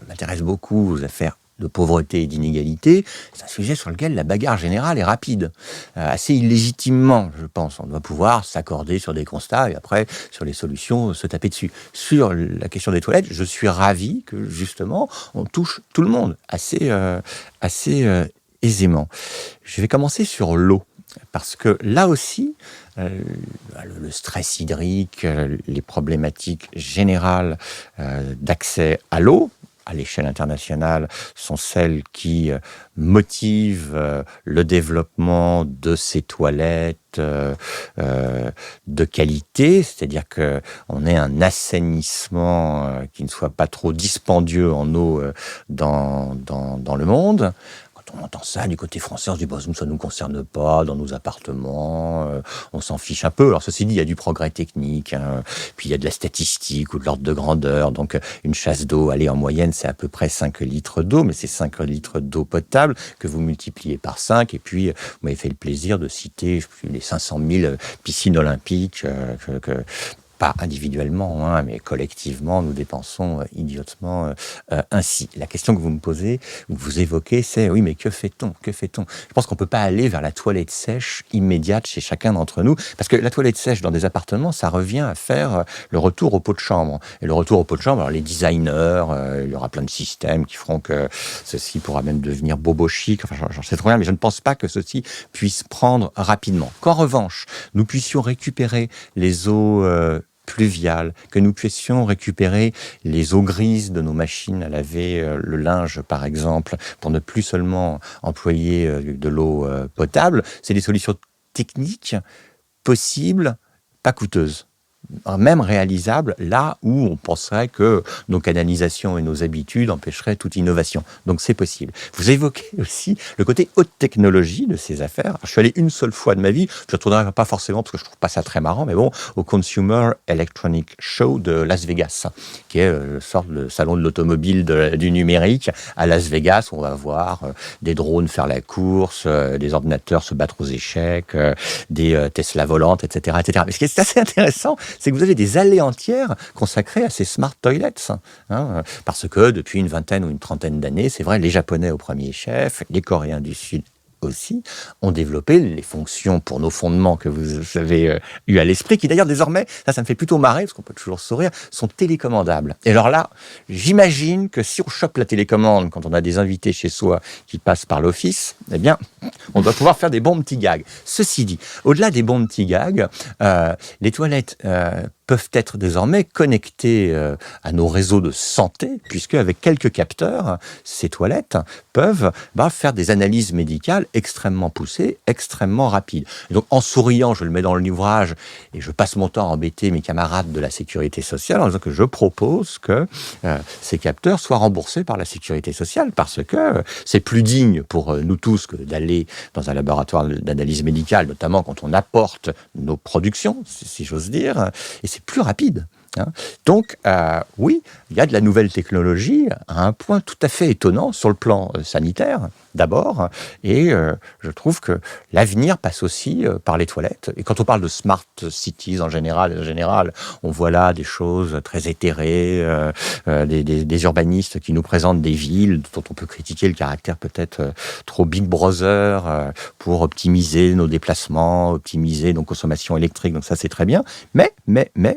M'intéresse beaucoup aux affaires de pauvreté et d'inégalité. C'est un sujet sur lequel la bagarre générale est rapide. Assez illégitimement, je pense. On doit pouvoir s'accorder sur des constats et après, sur les solutions, se taper dessus. Sur la question des toilettes, je suis ravi que, justement, on touche tout le monde assez aisément. Je vais commencer sur l'eau. Parce que là aussi, le stress hydrique, les problématiques générales d'accès à l'eau, à l'échelle internationale, sont celles qui motivent le développement de ces toilettes de qualité, c'est-à-dire qu'on ait un assainissement qui ne soit pas trop dispendieux en eau dans le monde. On entend ça du côté français, on se dit ça ne nous concerne pas dans nos appartements, on s'en fiche un peu. Alors ceci dit, il y a du progrès technique, puis il y a de la statistique ou de l'ordre de grandeur. Donc une chasse d'eau, en moyenne, c'est à peu près 5 litres d'eau, mais c'est 5 litres d'eau potable que vous multipliez par 5. Et puis, vous m'avez fait le plaisir de citer les 500 000 piscines olympiques pas individuellement, hein, mais collectivement, nous dépensons idiotement ainsi. La question que vous me posez, ou que vous évoquez, c'est oui, mais que fait-on? Que fait-on? Je pense qu'on ne peut pas aller vers la toilette sèche immédiate chez chacun d'entre nous, parce que la toilette sèche dans des appartements, ça revient à faire le retour au pot de chambre. Et le retour au pot de chambre, alors les designers, il y aura plein de systèmes qui feront que ceci pourra même devenir bobo chic, enfin j'en sais trop rien, mais je ne pense pas que ceci puisse prendre rapidement. Qu'en revanche, nous puissions récupérer les eaux pluviales, que nous puissions récupérer les eaux grises de nos machines à laver le linge, par exemple, pour ne plus seulement employer de l'eau potable, c'est des solutions techniques possibles, pas coûteuses. Même réalisable là où on penserait que nos canalisations et nos habitudes empêcheraient toute innovation. Donc c'est possible. Vous évoquez aussi le côté haute technologie de ces affaires. Alors, je suis allé une seule fois de ma vie, je ne retournerai pas forcément parce que je ne trouve pas ça très marrant, mais bon, au Consumer Electronic Show de Las Vegas, qui est une sorte de salon de l'automobile du numérique à Las Vegas. On va voir des drones faire la course, des ordinateurs se battre aux échecs, des Tesla volantes, etc., etc. Mais ce qui est assez intéressant, c'est que vous avez des allées entières consacrées à ces smart toilets. Hein, parce que depuis une vingtaine ou une trentaine d'années, c'est vrai, les Japonais au premier chef, les Coréens du Sud aussi, ont développé les fonctions pour nos fondements que vous avez eu à l'esprit, qui d'ailleurs désormais, ça me fait plutôt marrer, parce qu'on peut toujours sourire, sont télécommandables. Et alors là, j'imagine que si on chope la télécommande quand on a des invités chez soi qui passent par l'office, eh bien, on doit pouvoir faire des bons petits gags. Ceci dit, au-delà des bons petits gags, les toilettes peuvent être désormais connectées à nos réseaux de santé, puisque avec quelques capteurs, ces toilettes peuvent faire des analyses médicales extrêmement poussées, extrêmement rapides. Et donc, en souriant, je le mets dans l'ouvrage et je passe mon temps à embêter mes camarades de la sécurité sociale en disant que je propose que ces capteurs soient remboursés par la sécurité sociale, parce que c'est plus digne pour nous tous que d'aller dans un laboratoire d'analyse médicale, notamment quand on apporte nos productions, si j'ose dire, et c'est plus rapide. Hein. Donc, oui, il y a de la nouvelle technologie à un point tout à fait étonnant sur le plan sanitaire, d'abord, et je trouve que l'avenir passe aussi par les toilettes. Et quand on parle de smart cities en général, on voit là des choses très éthérées, des urbanistes qui nous présentent des villes dont on peut critiquer le caractère peut-être trop Big Brother pour optimiser nos déplacements, optimiser nos consommations électriques. Donc ça, c'est très bien. Mais,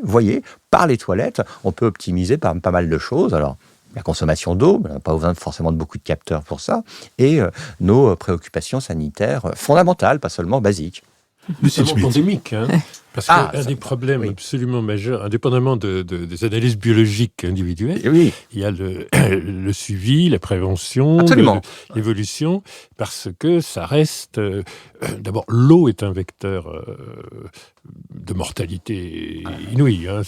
voyez, par les toilettes, on peut optimiser pas mal de choses. Alors, la consommation d'eau, on n'a pas besoin forcément de beaucoup de capteurs pour ça, et nos préoccupations sanitaires fondamentales, pas seulement basiques. Notamment pandémique, hein, parce qu'un des problèmes absolument majeurs, indépendamment des analyses biologiques individuelles, il y a le suivi, la prévention, l'évolution, parce que ça reste... D'abord, l'eau est un vecteur de mortalité inouïe. Hein,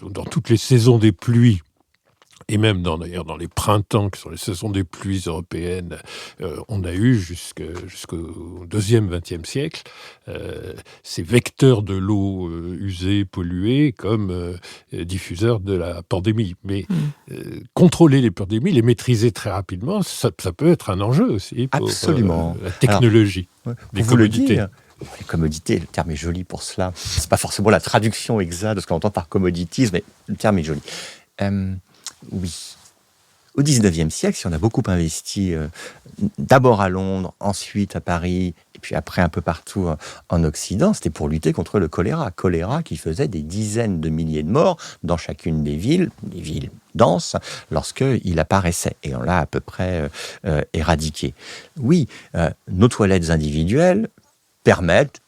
dans toutes les saisons des pluies, et même d'ailleurs dans les printemps, qui sont les saisons des pluies européennes, on a eu jusqu'au deuxième XXe siècle ces vecteurs de l'eau usée, polluée, comme diffuseurs de la pandémie. Mais contrôler les pandémies, les maîtriser très rapidement, ça peut être un enjeu aussi pour la technologie. Alors, des commodités. Les commodités, le terme est joli pour cela. C'est pas forcément la traduction exacte de ce qu'on entend par commodities, mais le terme est joli. Oui. Au XIXe siècle, si on a beaucoup investi, d'abord à Londres, ensuite à Paris, et puis après un peu partout en Occident, c'était pour lutter contre le choléra. Choléra qui faisait des dizaines de milliers de morts dans chacune des villes denses, lorsqu'il apparaissait. Et on l'a à peu près éradiqué. Oui, nos toilettes individuelles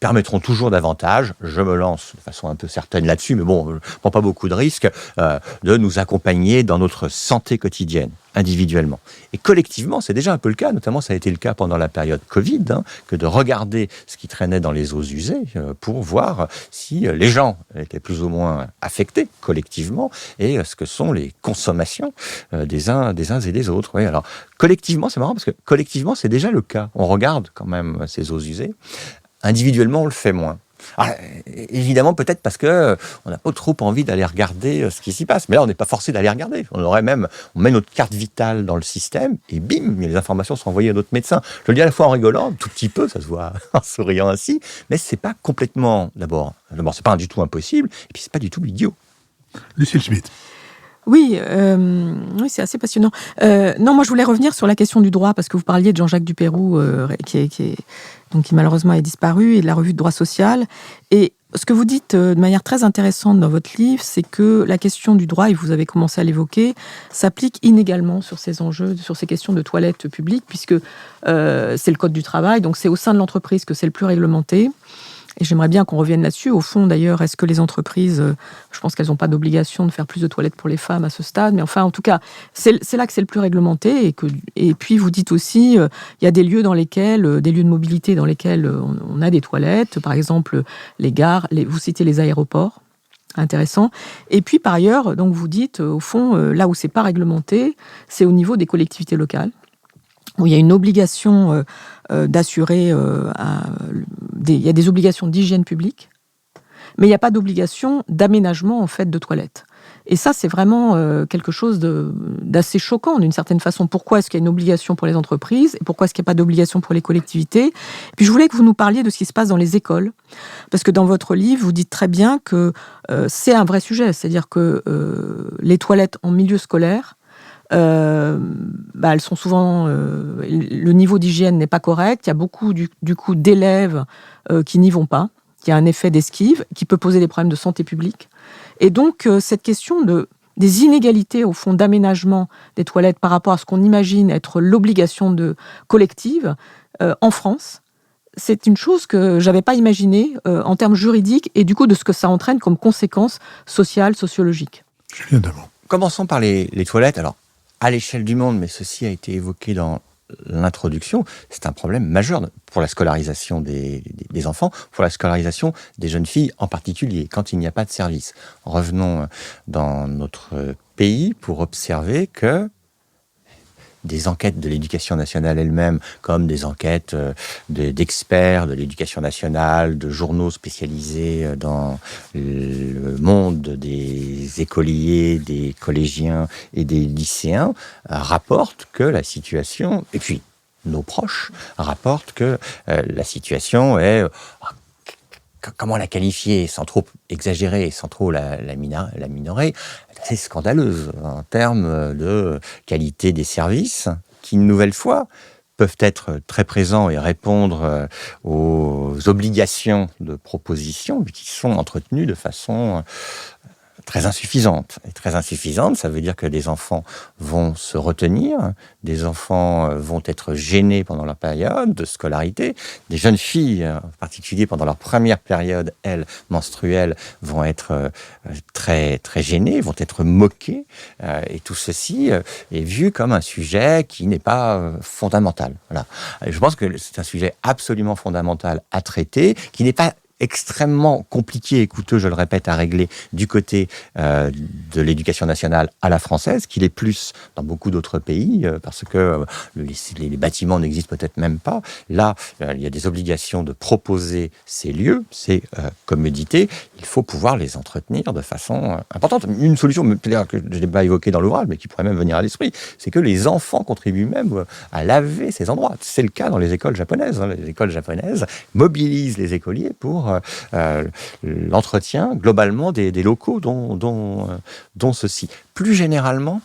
permettront toujours davantage, je me lance de façon un peu certaine là-dessus, mais bon, je ne prends pas beaucoup de risques, de nous accompagner dans notre santé quotidienne, individuellement. Et collectivement, c'est déjà un peu le cas, notamment ça a été le cas pendant la période Covid, que de regarder ce qui traînait dans les eaux usées pour voir si les gens étaient plus ou moins affectés collectivement et ce que sont les consommations des uns et des autres. Oui, alors, collectivement, c'est marrant parce que collectivement, c'est déjà le cas. On regarde quand même ces eaux usées. Individuellement, on le fait moins. Alors, évidemment, peut-être parce que on n'a pas trop envie d'aller regarder ce qui s'y passe. Mais là, on n'est pas forcé d'aller regarder. On met notre carte vitale dans le système et bim, les informations sont envoyées à notre médecin. Je le dis à la fois en rigolant, un tout petit peu, ça se voit en souriant ainsi, mais c'est pas complètement, d'abord, c'est pas du tout impossible, et puis c'est pas du tout idiot. Lucille Schmitt. Oui, c'est assez passionnant. Non, moi je voulais revenir sur la question du droit, parce que vous parliez de Jean-Jacques Dupéroux, qui malheureusement est disparu, et de la revue de droit social. Et ce que vous dites de manière très intéressante dans votre livre, c'est que la question du droit, et vous avez commencé à l'évoquer, s'applique inégalement sur ces enjeux, sur ces questions de toilettes publiques, puisque c'est le code du travail, donc c'est au sein de l'entreprise que c'est le plus réglementé. Et j'aimerais bien qu'on revienne là-dessus. Au fond, d'ailleurs, est-ce que les entreprises, je pense qu'elles n'ont pas d'obligation de faire plus de toilettes pour les femmes à ce stade, mais enfin, en tout cas, c'est là que c'est le plus réglementé. Et puis, vous dites aussi, il y a des lieux des lieux de mobilité dans lesquels on a des toilettes, par exemple les gares, vous citez les aéroports. Intéressant. Et puis, par ailleurs, donc vous dites, au fond, là où c'est pas réglementé, c'est au niveau des collectivités locales, où il y a une obligation d'assurer, il y a des obligations d'hygiène publique, mais il n'y a pas d'obligation d'aménagement en fait de toilettes. Et ça, c'est vraiment quelque chose d'assez choquant d'une certaine façon. Pourquoi est-ce qu'il y a une obligation pour les entreprises et pourquoi est-ce qu'il n'y a pas d'obligation pour les collectivités? Et puis je voulais que vous nous parliez de ce qui se passe dans les écoles, parce que dans votre livre, vous dites très bien que c'est un vrai sujet, c'est-à-dire que les toilettes en milieu scolaire, elles sont souvent, le niveau d'hygiène n'est pas correct. Il y a beaucoup du coup d'élèves qui n'y vont pas. Il y a un effet d'esquive qui peut poser des problèmes de santé publique. Et donc cette question des inégalités au fond d'aménagement des toilettes par rapport à ce qu'on imagine être l'obligation collective en France, c'est une chose que j'avais pas imaginée en termes juridiques et du coup de ce que ça entraîne comme conséquences sociales, sociologiques. Julien Damon. Commençons par les toilettes. Alors, à l'échelle du monde, mais ceci a été évoqué dans l'introduction, c'est un problème majeur pour la scolarisation des enfants, pour la scolarisation des jeunes filles en particulier, quand il n'y a pas de service. Revenons dans notre pays pour observer que des enquêtes de l'éducation nationale elle-même, comme des enquêtes d'experts de l'éducation nationale, de journaux spécialisés dans le monde des écoliers, des collégiens et des lycéens, rapportent que la situation, et puis nos proches rapportent que la situation est... Comment la qualifier sans trop exagérer et sans trop la minorer, c'est scandaleuse en termes de qualité des services qui, une nouvelle fois, peuvent être très présents et répondre aux obligations de proposition, mais qui sont entretenues de façon très insuffisante. Et très insuffisante, ça veut dire que des enfants vont se retenir, des enfants vont être gênés pendant leur période de scolarité, des jeunes filles, en particulier pendant leur première période, elles, menstruelle, vont être très, très gênées, vont être moquées, et tout ceci est vu comme un sujet qui n'est pas fondamental. Voilà. Je pense que c'est un sujet absolument fondamental à traiter, qui n'est pas extrêmement compliqué et coûteux, je le répète, à régler du côté de l'éducation nationale à la française, qu'il est plus dans beaucoup d'autres pays, parce que les bâtiments n'existent peut-être même pas. Là, il y a des obligations de proposer ces lieux, ces commodités. Il faut pouvoir les entretenir de façon importante. Une solution que je n'ai pas évoquée dans l'ouvrage, mais qui pourrait même venir à l'esprit, c'est que les enfants contribuent même à laver ces endroits. C'est le cas dans les écoles japonaises. Les écoles japonaises mobilisent les écoliers pour l'entretien globalement des locaux dont ceci. Plus généralement,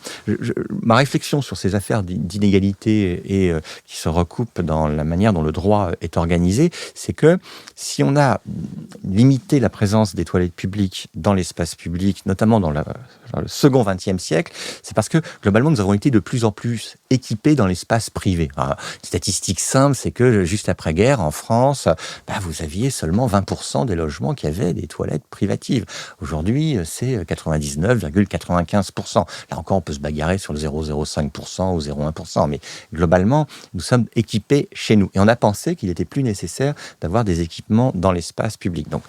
ma réflexion sur ces affaires d'inégalité et qui se recoupent dans la manière dont le droit est organisé, c'est que si on a limité la présence des toilettes publiques dans l'espace public, notamment dans le second XXe siècle, c'est parce que globalement nous avons été de plus en plus équipés dans l'espace privé. Alors, une statistique simple, c'est que juste après-guerre, en France, vous aviez seulement 20% des logements qui avaient des toilettes privatives. Aujourd'hui, c'est 99,95%. Là encore, on peut se bagarrer sur le 0,05% ou 0,1%, mais globalement, nous sommes équipés chez nous. Et on a pensé qu'il était plus nécessaire d'avoir des équipements dans l'espace public. Donc,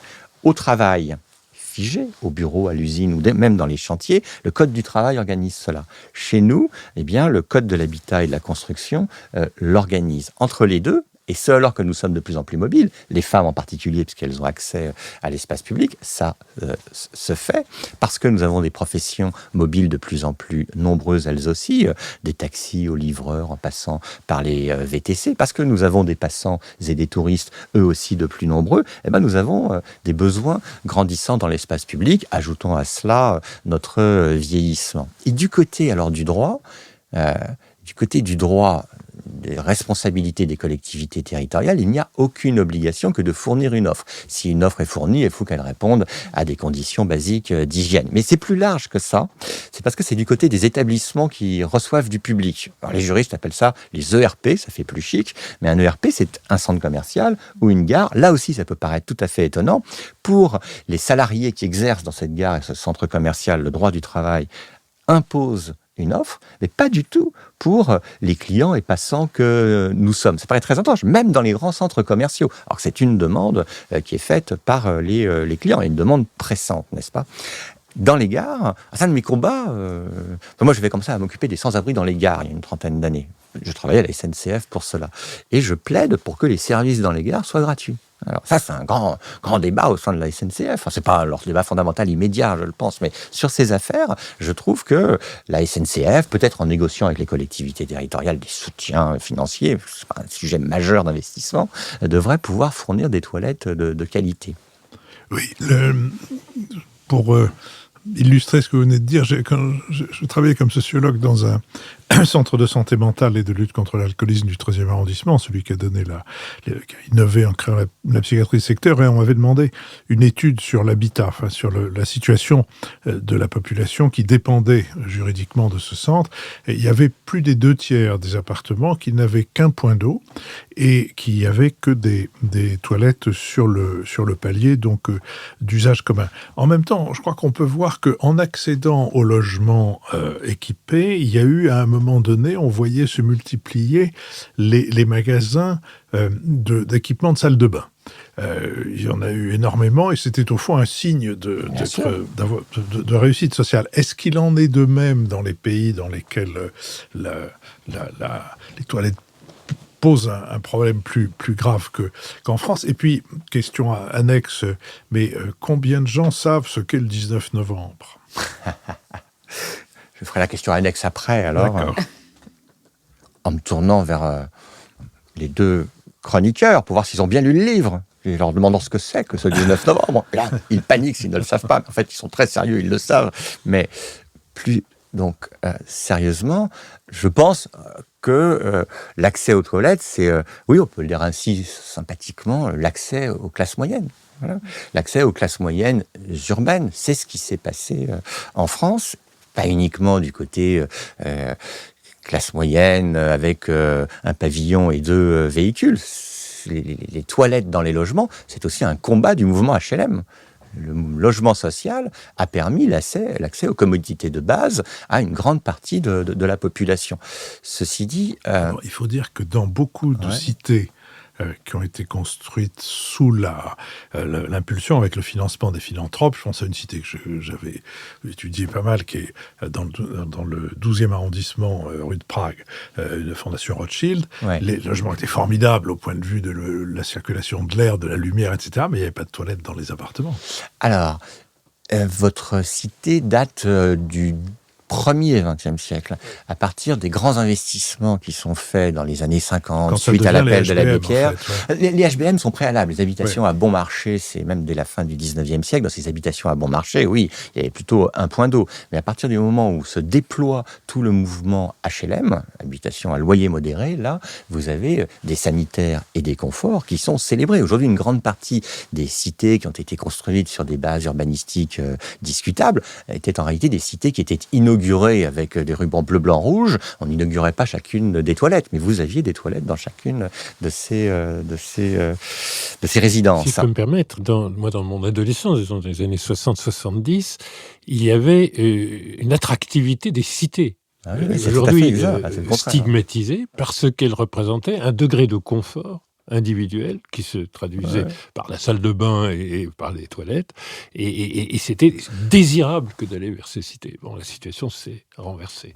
au travail, figé, au bureau, à l'usine ou même dans les chantiers, le Code du travail organise cela. Chez nous, le Code de l'habitat et de la construction l'organise. Entre les deux, et ce alors que nous sommes de plus en plus mobiles, les femmes en particulier, puisqu'elles ont accès à l'espace public, ça se fait, parce que nous avons des professions mobiles de plus en plus nombreuses elles aussi, des taxis aux livreurs en passant par les VTC, parce que nous avons des passants et des touristes eux aussi de plus nombreux, eh ben nous avons des besoins grandissants dans l'espace public, ajoutons à cela notre vieillissement. Et du côté alors du droit, des responsabilités des collectivités territoriales, il n'y a aucune obligation que de fournir une offre. Si une offre est fournie, il faut qu'elle réponde à des conditions basiques d'hygiène. Mais c'est plus large que ça. C'est parce que c'est du côté des établissements qui reçoivent du public. Alors les juristes appellent ça les ERP, ça fait plus chic, mais un ERP, c'est un centre commercial ou une gare. Là aussi, ça peut paraître tout à fait étonnant. Pour les salariés qui exercent dans cette gare et ce centre commercial, le droit du travail impose une offre, mais pas du tout pour les clients et passants que nous sommes. Ça paraît très étrange, même dans les grands centres commerciaux. Alors que c'est une demande qui est faite par les clients, et une demande pressante, n'est-ce pas ? Dans les gares, c'est un de mes combats. Moi, je vais comme ça à m'occuper des sans-abri dans les gares il y a une trentaine d'années. Je travaillais à la SNCF pour cela. Et je plaide pour que les services dans les gares soient gratuits. Alors ça, c'est un grand débat au sein de la SNCF. Enfin, c'est pas leur débat fondamental immédiat, je le pense, mais sur ces affaires, je trouve que la SNCF, peut-être en négociant avec les collectivités territoriales des soutiens financiers, c'est pas un sujet majeur d'investissement, devrait pouvoir fournir des toilettes de qualité. Oui, pour illustrer ce que vous venez de dire, quand je travaillais comme sociologue dans un centre de santé mentale et de lutte contre l'alcoolisme du 13e arrondissement, celui qui a innové en créant la psychiatrie de secteur, et on m'avait demandé une étude sur l'habitat, enfin sur la situation de la population qui dépendait juridiquement de ce centre. Et il y avait plus des 2/3 des appartements qui n'avaient qu'un point d'eau et qui n'avaient que des toilettes sur le palier, donc d'usage commun. En même temps, je crois qu'on peut voir qu'en accédant au logement équipé, il y a eu à un moment donné, on voyait se multiplier les magasins d'équipement de salle de bain. Il y en a eu énormément et c'était au fond un signe de réussite sociale. Est-ce qu'il en est de même dans les pays dans lesquels les toilettes posent un problème plus grave qu'en France? Et puis, question annexe, mais combien de gens savent ce qu'est le 19 novembre? Je ferai la question annexe après, alors, en me tournant vers les deux chroniqueurs pour voir s'ils ont bien lu le livre. Et leur demandant ce que c'est que ce 19 novembre. Et là, ils paniquent s'ils ne le savent pas. En fait, ils sont très sérieux, ils le savent. Mais donc, sérieusement, je pense que l'accès aux toilettes, c'est, oui, on peut le dire ainsi sympathiquement, l'accès aux classes moyennes. Voilà. L'accès aux classes moyennes urbaines, c'est ce qui s'est passé en France. Pas uniquement du côté classe moyenne avec un pavillon et 2 véhicules. Les toilettes dans les logements, c'est aussi un combat du mouvement HLM. Le logement social a permis l'accès aux commodités de base à une grande partie de la population. Ceci dit... Alors, il faut dire que dans beaucoup de cités qui ont été construites sous l'impulsion avec le financement des philanthropes. Je pense à une cité que j'avais étudiée pas mal, qui est dans le 12e arrondissement, rue de Prague, la Fondation Rothschild. Ouais. Les logements étaient formidables au point de vue de la circulation de l'air, de la lumière, etc., mais il n'y avait pas de toilettes dans les appartements. Alors, votre cité date du 1er XXe siècle, à partir des grands investissements qui sont faits dans les années 50, suite à l'appel de l'abbé Pierre. En fait, les HBM sont préalables. Les habitations à bon marché, c'est même dès la fin du 19e siècle. Dans ces habitations à bon marché, oui, il y avait plutôt un point d'eau. Mais à partir du moment où se déploie tout le mouvement HLM, habitation à loyer modéré, là, vous avez des sanitaires et des conforts qui sont célébrés. Aujourd'hui, une grande partie des cités qui ont été construites sur des bases urbanistiques discutables étaient en réalité des cités qui étaient inaugurées avec des rubans bleu, blanc, rouge. On n'inaugurait pas chacune des toilettes, mais vous aviez des toilettes dans chacune de ces résidences. Si je peux me permettre, dans mon adolescence, disons, dans les années 60-70, il y avait une attractivité des cités. Ah oui, aujourd'hui stigmatisée parce qu'elle représentait un degré de confort individuelle qui se traduisait par la salle de bain et par les toilettes. Et c'était désirable que d'aller vers ces cités. Bon, la situation s'est renversée.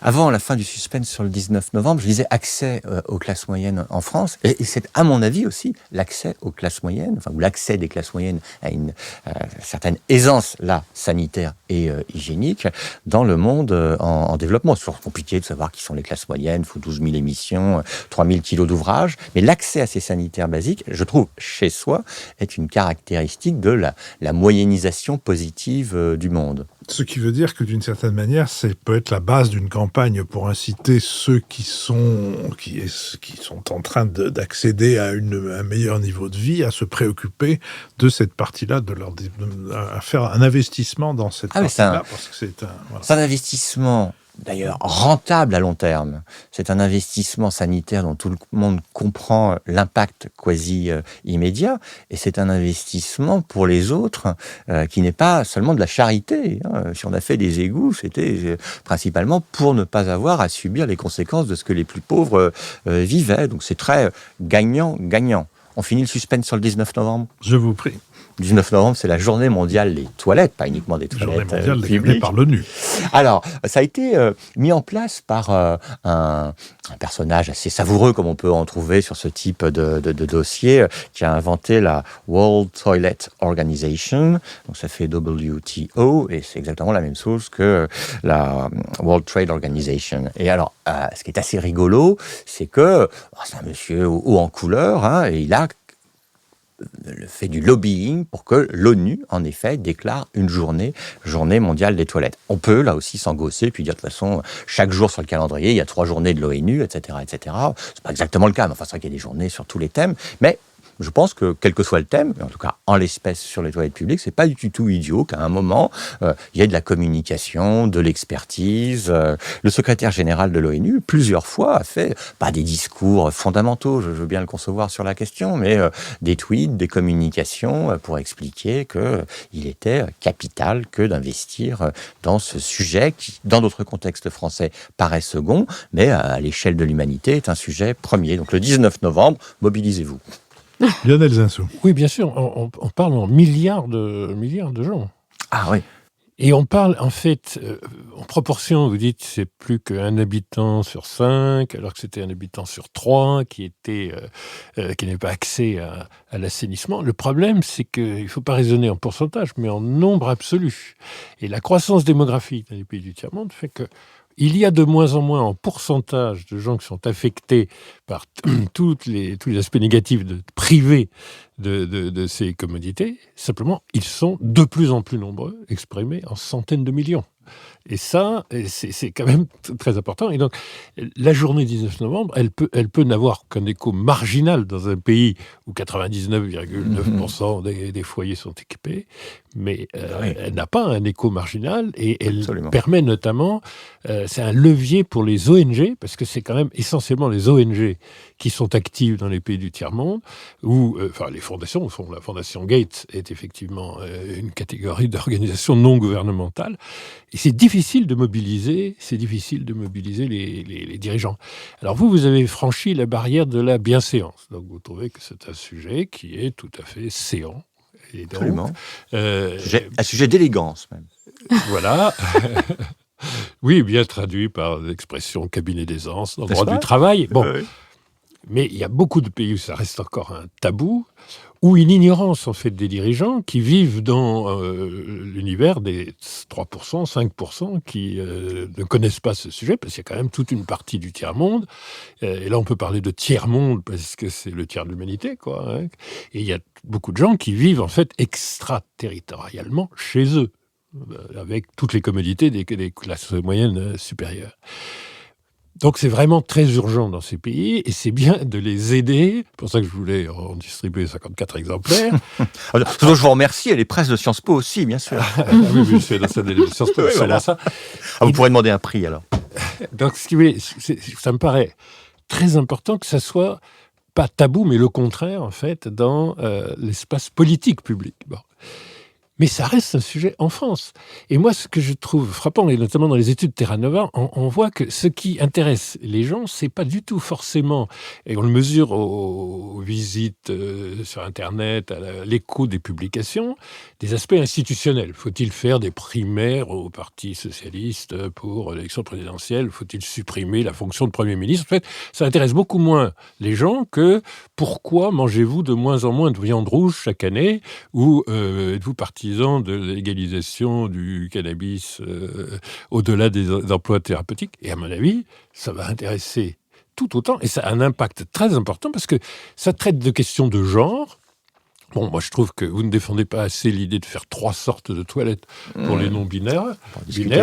Avant la fin du suspense sur le 19 novembre, je disais accès aux classes moyennes en France. Et c'est, à mon avis aussi, l'accès aux classes moyennes, enfin, ou l'accès des classes moyennes à une certaine aisance, là, sanitaire et hygiénique, dans le monde en développement. C'est toujours compliqué de savoir qui sont les classes moyennes. Il faut 12 000 émissions, 3 000 kilos d'ouvrages. Mais l'accès à ces sanitaires basiques, je trouve, chez soi, est une caractéristique de la moyennisation positive du monde. Ce qui veut dire que d'une certaine manière, c'est peut être la base d'une campagne pour inciter ceux qui sont en train d'accéder à un meilleur niveau de vie à se préoccuper de cette partie-là, à faire un investissement dans cette partie-là. Parce que c'est un investissement d'ailleurs rentable à long terme. C'est un investissement sanitaire dont tout le monde comprend l'impact quasi immédiat, et c'est un investissement pour les autres qui n'est pas seulement de la charité. Si on a fait des égouts, c'était principalement pour ne pas avoir à subir les conséquences de ce que les plus pauvres vivaient. Donc c'est très gagnant-gagnant. On finit le suspense sur le 19 novembre ? Je vous prie. Le 19 novembre, c'est la journée mondiale des toilettes, pas uniquement des toilettes publiques. Par l'ONU. Alors, ça a été mis en place par un personnage assez savoureux, comme on peut en trouver sur ce type de dossier, qui a inventé la World Toilet Organization. Donc, ça fait WTO, et c'est exactement la même chose que la World Trade Organization. Et alors, ce qui est assez rigolo, c'est que c'est un monsieur haut en couleur, et il a fait du lobbying pour que l'ONU, en effet, déclare une journée mondiale des toilettes. On peut, là aussi, s'engosser, puis dire, de toute façon, chaque jour sur le calendrier, il y a 3 journées de l'ONU, etc., etc. C'est pas exactement le cas, mais enfin, c'est vrai qu'il y a des journées sur tous les thèmes. Mais je pense que, quel que soit le thème, en tout cas en l'espèce sur les toilettes publiques, c'est pas du tout idiot qu'à un moment, il y ait de la communication, de l'expertise. Le secrétaire général de l'ONU, plusieurs fois, a fait, pas des discours fondamentaux, je veux bien le concevoir sur la question, mais des tweets, des communications pour expliquer qu'il était capital que d'investir dans ce sujet qui, dans d'autres contextes français, paraît second, mais à l'échelle de l'humanité est un sujet premier. Donc le 19 novembre, mobilisez-vous. Lionel Zinsou. Oui, bien sûr, on parle en milliards de gens. Ah oui. Et on parle, en fait, en proportion, vous dites, c'est plus qu'un habitant sur 5, alors que c'était un habitant sur 3 qui n'avait pas accès à l'assainissement. Le problème, c'est qu'il ne faut pas raisonner en pourcentage, mais en nombre absolu. Et la croissance démographique dans les pays du tiers-monde fait que il y a de moins en moins en pourcentage de gens qui sont affectés par tous les aspects négatifs privés de ces commodités. Simplement, ils sont de plus en plus nombreux, exprimés en centaines de millions. Et ça, c'est quand même très important. Et donc, la journée 19 novembre, elle peut n'avoir qu'un écho marginal dans un pays où 99,9% des foyers sont équipés, mais elle n'a pas un écho marginal, et elle permet notamment, c'est un levier pour les ONG, parce que c'est quand même essentiellement les ONG qui sont actives dans les pays du tiers-monde, où les fondations, la Fondation Gates est effectivement une catégorie d'organisation non gouvernementale, et c'est difficile de mobiliser les dirigeants. Alors vous avez franchi la barrière de la bienséance, donc vous trouvez que c'est un sujet qui est tout à fait séant. Et donc, absolument. Un sujet d'élégance même. Voilà. Oui, bien traduit par l'expression cabinet d'aisance dans le droit du travail. Bon. Oui. Mais il y a beaucoup de pays où ça reste encore un tabou, ou une ignorance en fait des dirigeants qui vivent dans l'univers des 3%, 5% qui ne connaissent pas ce sujet, parce qu'il y a quand même toute une partie du tiers-monde. Et là, on peut parler de tiers-monde parce que c'est le tiers de l'humanité, quoi. Hein. Et il y a beaucoup de gens qui vivent en fait extraterritorialement chez eux, avec toutes les commodités des classes moyennes supérieures. Donc c'est vraiment très urgent dans ces pays, et c'est bien de les aider. C'est pour ça que je voulais en distribuer 54 exemplaires. Je vous remercie, et les presses de Sciences Po aussi, bien sûr. Oui, je suis dans cette de Sciences Po, voilà. Ça. Vous pourrez demander un prix, alors. Donc ça me paraît très important que ça soit pas tabou, mais le contraire, en fait, dans l'espace politique public. Bon. Mais ça reste un sujet en France. Et moi, ce que je trouve frappant, et notamment dans les études Terra Nova, on voit que ce qui intéresse les gens, c'est pas du tout forcément, et on le mesure aux visites sur Internet, à l'écho des publications, des aspects institutionnels. Faut-il faire des primaires au Parti socialiste pour l'élection présidentielle? Faut-il supprimer la fonction de Premier ministre? En fait, ça intéresse beaucoup moins les gens que pourquoi mangez-vous de moins en moins de viande rouge chaque année, ou êtes-vous partisan de la légalisation du cannabis au-delà des emplois thérapeutiques. Et à mon avis, ça va intéresser tout autant, et ça a un impact très important parce que ça traite de questions de genre. Bon, moi je trouve que vous ne défendez pas assez l'idée de faire 3 sortes de toilettes pour les non-binaires,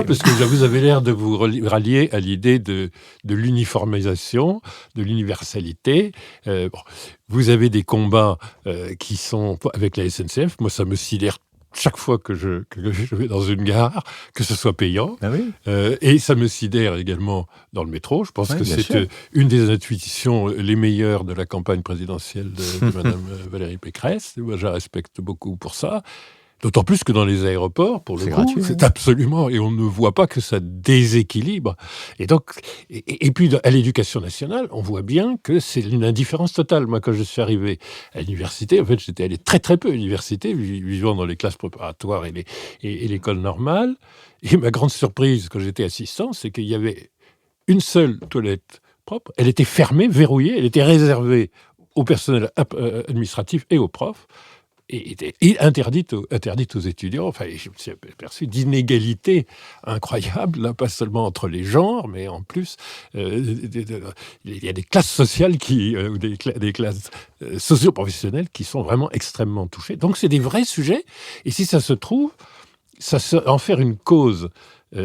parce que vous avez l'air de vous rallier à l'idée de l'uniformisation, de l'universalité. Vous avez des combats qui sont avec la SNCF. Moi, ça me sidère chaque fois que je vais dans une gare, que ce soit payant. Ah oui. Et ça me sidère également dans le métro. Je pense que c'est une des intuitions les meilleures de la campagne présidentielle de Mme Valérie Pécresse. Moi, je la respecte beaucoup pour ça. D'autant plus que dans les aéroports, pour le coup, gratuit, c'est absolument... Et on ne voit pas que ça déséquilibre. Et donc, et puis, à l'éducation nationale, on voit bien que c'est une indifférence totale. Moi, quand je suis arrivé à l'université, en fait, j'étais allé très, très peu à l'université, vivant dans les classes préparatoires et l'école normale. Et ma grande surprise, quand j'étais assistant, c'est qu'il y avait une seule toilette propre. Elle était fermée, verrouillée. Elle était réservée au personnel administratif et aux profs. Et était interdite aux étudiants. Enfin, je me suis aperçu d'inégalités incroyables, là, pas seulement entre les genres, mais en plus, il y a des classes sociales ou des classes socio-professionnelles qui sont vraiment extrêmement touchées. Donc, c'est des vrais sujets. Et si ça se trouve, en faire une cause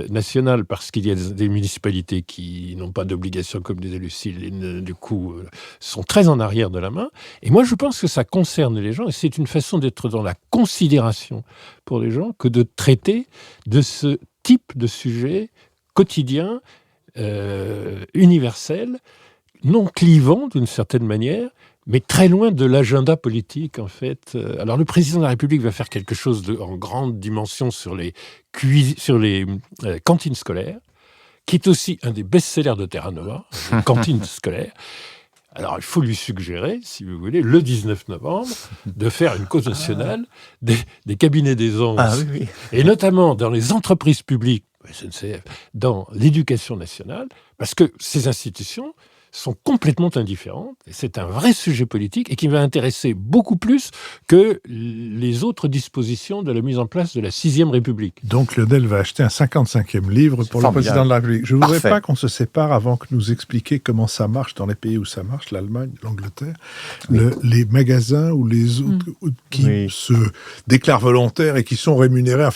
nationale, parce qu'il y a des municipalités qui n'ont pas d'obligation, comme disait Lucile, et du coup sont très en arrière de la main. Et moi, je pense que ça concerne les gens, et c'est une façon d'être dans la considération pour les gens que de traiter de ce type de sujet quotidien, universel, non clivant d'une certaine manière, mais très loin de l'agenda politique, en fait. Alors, le président de la République va faire quelque chose en grande dimension sur les cantines scolaires, qui est aussi un des best-sellers de Terra Nova, les cantines scolaires. Alors, il faut lui suggérer, si vous voulez, le 19 novembre, de faire une cause nationale des cabinets d'aisance, Oui. Et notamment dans les entreprises publiques, SNCF, dans l'éducation nationale, parce que ces institutions sont complètement indifférentes. Et c'est un vrai sujet politique et qui va intéresser beaucoup plus que les autres dispositions de la mise en place de la 6e République. Donc Lionel va acheter un 55e livre pour le président de la République. Je ne voudrais pas qu'on se sépare avant que nous expliquiez comment ça marche dans les pays où ça marche, l'Allemagne, l'Angleterre, les magasins ou les autres qui se déclarent volontaires et qui sont rémunérés,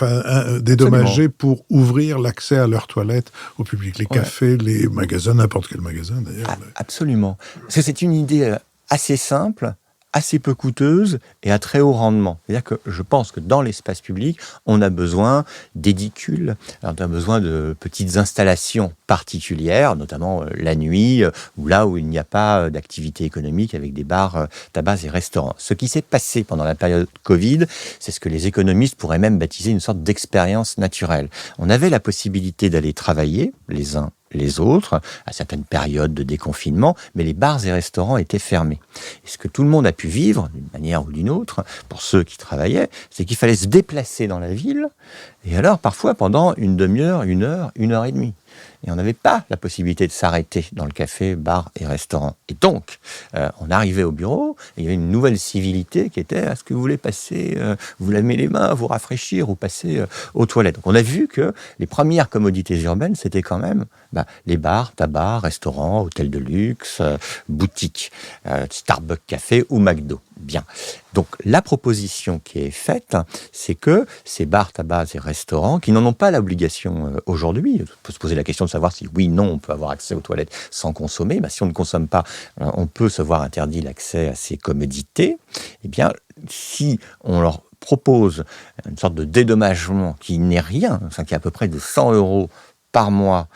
dédommagés pour ouvrir l'accès à leurs toilettes au public. Les cafés, les magasins, n'importe quel magasin d'ailleurs. Absolument. Parce que c'est une idée assez simple, assez peu coûteuse et à très haut rendement. C'est-à-dire que je pense que dans l'espace public, on a besoin d'édicules, on a besoin de petites installations particulières, notamment la nuit, ou là où il n'y a pas d'activité économique avec des bars, tabacs et restaurants. Ce qui s'est passé pendant la période Covid, c'est ce que les économistes pourraient même baptiser une sorte d'expérience naturelle. On avait la possibilité d'aller travailler, les uns les autres, à certaines périodes de déconfinement, mais les bars et restaurants étaient fermés. Et ce que tout le monde a pu vivre, d'une manière ou d'une autre, pour ceux qui travaillaient, c'est qu'il fallait se déplacer dans la ville, et alors parfois pendant une demi-heure, 1 heure, 1 heure et demie. Et on n'avait pas la possibilité de s'arrêter dans le café, bar et restaurant. Et donc, on arrivait au bureau, et il y avait une nouvelle civilité qui était « est-ce que vous voulez passer, vous laver les mains, vous rafraîchir ou passer aux toilettes ?» Donc on a vu que les premières commodités urbaines, c'était quand même les bars, tabac, restaurants, hôtels de luxe, boutiques, Starbucks Café ou McDo. Bien. Donc la proposition qui est faite, c'est que ces bars, tabacs et restaurants, qui n'en ont pas l'obligation aujourd'hui, on peut se poser la question de savoir si oui, non, on peut avoir accès aux toilettes sans consommer. Si on ne consomme pas, on peut se voir interdit l'accès à ces commodités. Eh bien, si on leur propose une sorte de dédommagement qui n'est rien, qui est à peu près de 100 € par mois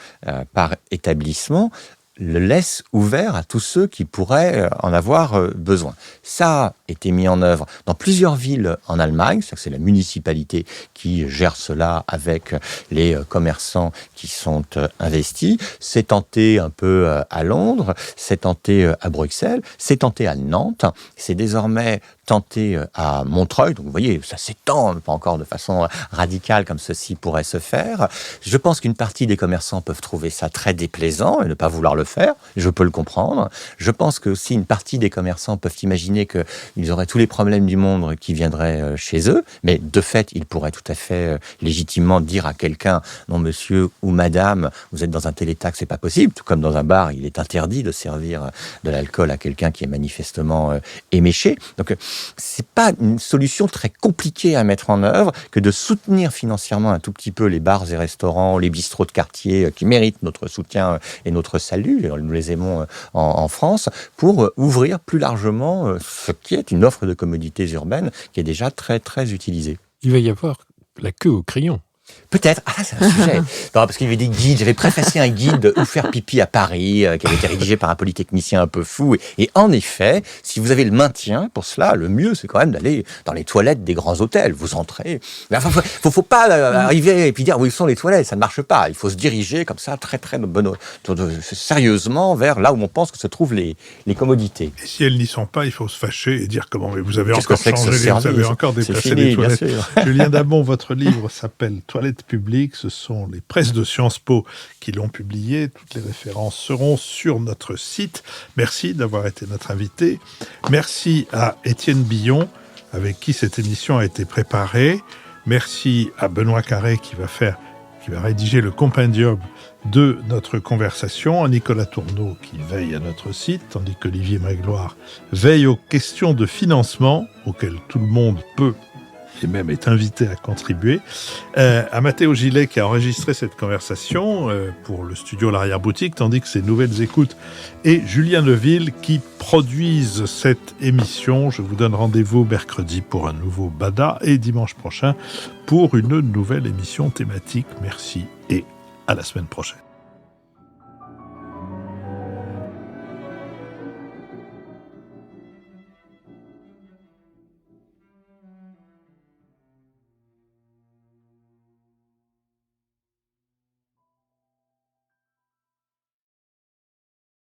par établissement, le laisse ouvert à tous ceux qui pourraient en avoir besoin. Ça a été mis en œuvre dans plusieurs villes en Allemagne, c'est la municipalité qui gère cela avec les commerçants qui sont investis. C'est tenté un peu à Londres, c'est tenté à Bruxelles, c'est tenté à Nantes, c'est désormais tenté à Montreuil. Donc vous voyez, ça s'étend, pas encore de façon radicale comme ceci pourrait se faire. Je pense qu'une partie des commerçants peuvent trouver ça très déplaisant et ne pas vouloir le faire. Je peux le comprendre. Je pense que aussi une partie des commerçants peuvent imaginer qu'ils auraient tous les problèmes du monde qui viendraient chez eux. Mais de fait, ils pourraient tout à fait légitimement dire à quelqu'un « Non, monsieur ou madame, vous êtes dans un tel état que c'est pas possible ». Tout comme dans un bar, il est interdit de servir de l'alcool à quelqu'un qui est manifestement éméché. Donc, c'est pas une solution très compliquée à mettre en œuvre que de soutenir financièrement un tout petit peu les bars et restaurants, les bistrots de quartier qui méritent notre soutien et notre salut, et nous les aimons en France, pour ouvrir plus largement ce qui est une offre de commodités urbaines qui est déjà très très utilisée. Il va y avoir la queue au crayon. Peut-être. Ah, c'est un sujet. Non, parce qu'il y avait des guides. J'avais préfacé un guide de Où faire pipi à Paris, qui avait été rédigé par un polytechnicien un peu fou. Et en effet, si vous avez le maintien pour cela, le mieux, c'est quand même d'aller dans les toilettes des grands hôtels. Vous entrez. Mais enfin, faut pas arriver et puis dire où sont les toilettes. Ça ne marche pas. Il faut se diriger comme ça, très, très sérieusement vers là où on pense que se trouvent les commodités. Et si elles n'y sont pas, il faut se fâcher et dire comment, mais vous avez encore changé, vous avez encore déplacé les toilettes. Julien Dabon, votre livre s'appelle Toilettes publiques. Ce sont les presses de Sciences Po qui l'ont publié. Toutes les références seront sur notre site. Merci d'avoir été notre invité. Merci à Étienne Billon, avec qui cette émission a été préparée. Merci à Benoît Carré qui va rédiger le compendium de notre conversation, à Nicolas Tourneau qui veille à notre site, tandis qu'Olivier Magloire veille aux questions de financement auxquelles tout le monde peut et même est invité à contribuer, à Mathéo Gillet qui a enregistré cette conversation pour le studio L'Arrière-Boutique, tandis que c'est Nouvelles Écoutes et Julien Leville qui produisent cette émission. Je vous donne rendez-vous mercredi pour un nouveau Bada et dimanche prochain pour une nouvelle émission thématique. Merci et à la semaine prochaine.